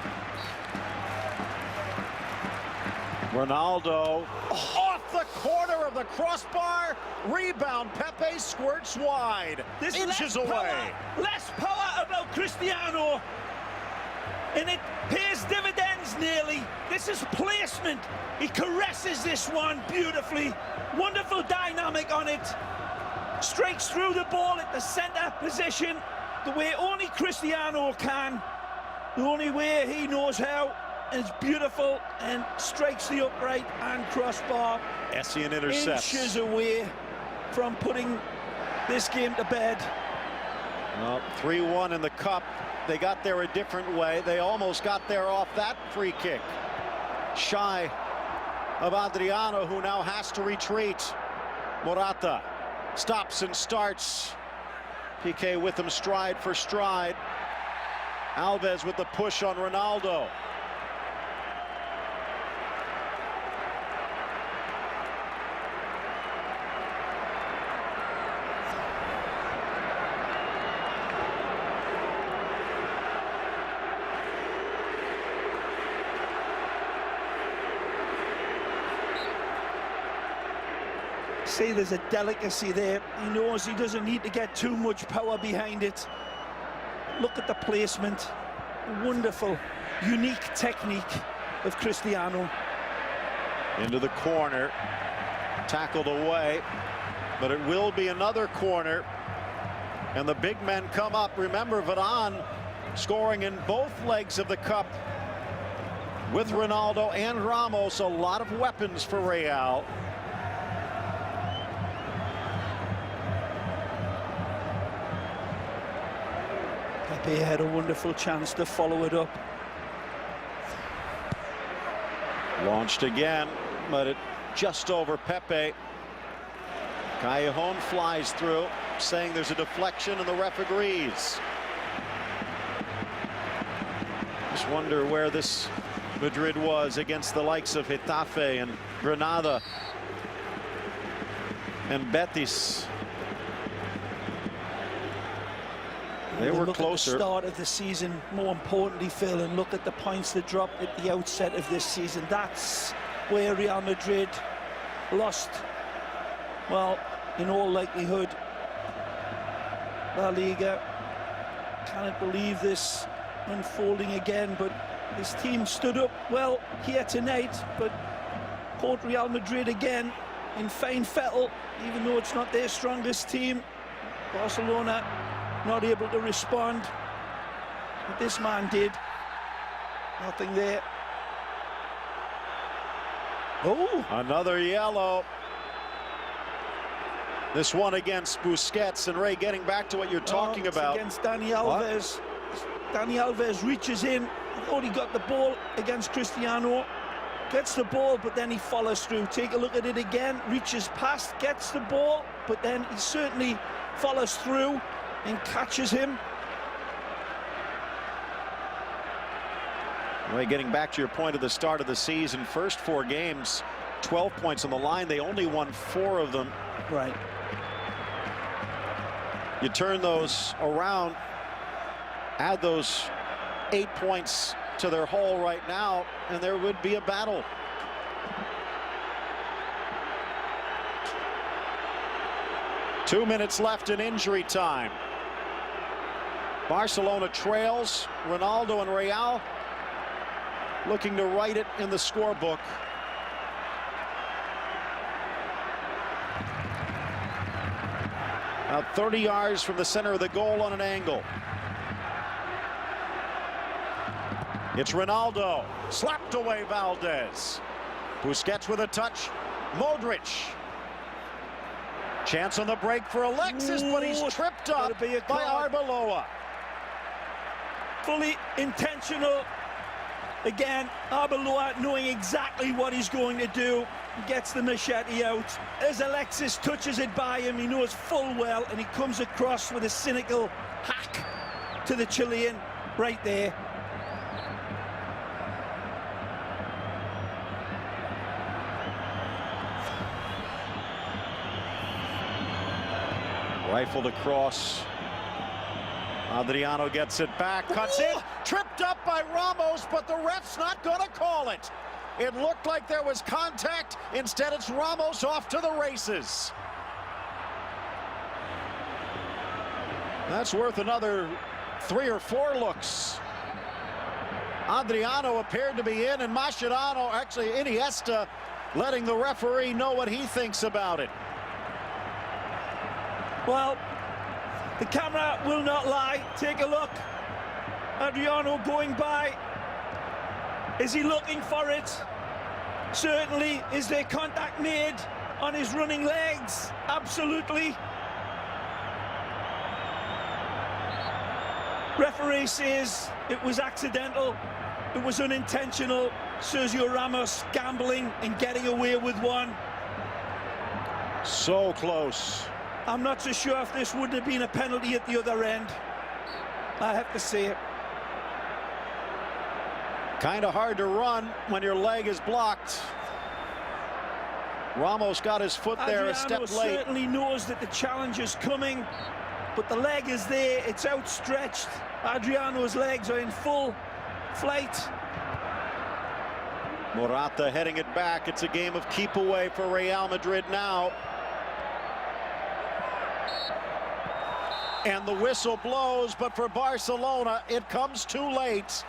Speaker 1: Ronaldo off the corner of the crossbar. Rebound. Pepe squirts wide.
Speaker 2: This
Speaker 1: inches away.
Speaker 2: Less power about Cristiano, and it pays dividends nearly. This is placement. He caresses this one beautifully. Wonderful dynamic on it. Strikes through the ball at the center position the way only Cristiano can, the only way he knows how. And it's beautiful, and strikes the upright and crossbar.
Speaker 1: Essien intercepts.
Speaker 2: Inches away from putting this game to bed.
Speaker 1: Well, 3-1 in the cup. They got there a different way. They almost got there off that free kick. Shy of Adriano, who now has to retreat. Morata stops and starts. Piqué with him stride for stride. Alves with the push on Ronaldo.
Speaker 2: See, there's a delicacy there. He knows he doesn't need to get too much power behind it. Look at the placement. Wonderful, unique technique of Cristiano.
Speaker 1: Into the corner. Tackled away. But it will be another corner. And the big men come up. Remember, Varane scoring in both legs of the cup with Ronaldo and Ramos. A lot of weapons for Real.
Speaker 2: Pepe had a wonderful chance to follow it up.
Speaker 1: Launched again, but it just over Pepe. Callejón flies through. saying there's a deflection, and the ref agrees. Just wonder where this Madrid was against the likes of Getafe and Granada and Betis. They were closer.
Speaker 2: At the start of the season, more importantly, Phil, and look at the points that dropped at the outset of this season. That's where Real Madrid lost, well, in all likelihood, La Liga. Cannot believe this unfolding again, but this team stood up well here tonight, but caught Real Madrid again in fine fettle, even though it's not their strongest team. Barcelona not able to respond, but this man did. Nothing there. Oh,
Speaker 1: another yellow. This one against Busquets, and Ray, getting back to what you're talking about.
Speaker 2: Against Dani Alves. Dani Alves reaches in. I thought he got the ball against Cristiano. Gets the ball, but then he follows through. Take a look at it again. Reaches past, gets the ball, but then he certainly follows through and catches him.
Speaker 1: Ray, getting back to your point at the start of the season, first 4 games, 12 points on the line. They only won 4 of them.
Speaker 2: Right.
Speaker 1: You turn those around, add those 8 points to their haul right now, and there would be a battle. Two minutes left in injury time. Barcelona trails. Ronaldo and Real looking to write it in the scorebook. About 30 yards from the center of the goal on an angle. It's Ronaldo. Slapped away Valdez. Busquets with a touch. Modrić. Chance on the break for Alexis, but he's tripped up by Arbeloa.
Speaker 2: Fully intentional. Again, Arbeloa knowing exactly what he's going to do. He gets the machete out. As Alexis touches it by him, he knows full well, and he comes across with a cynical hack to the Chilean right there.
Speaker 1: Rifled across. Adriano gets it back, cuts in, tripped up by Ramos, but the ref's not going to call it. It looked like there was contact. Instead, it's Ramos off to the races. That's worth another 3 or 4 looks. Adriano appeared to be in, and Mascherano, actually Iniesta, letting the referee know what he thinks about it.
Speaker 2: Well, the camera will not lie. Take a look. Adriano going by. Is he looking for it? Certainly. Is there contact made on his running legs? Absolutely. Referee says it was accidental. It was unintentional. Sergio Ramos gambling and getting away with one.
Speaker 1: So close.
Speaker 2: I'm not so sure if this would have been a penalty at the other end. I have to say it.
Speaker 1: Kind of hard to run when your leg is blocked. Ramos got his foot there a step late.
Speaker 2: Certainly knows that the challenge is coming, but the leg is there. It's outstretched. Adriano's legs are in full flight.
Speaker 1: Morata heading it back. It's a game of keep away for Real Madrid now. And the whistle blows, but for Barcelona, it comes too late.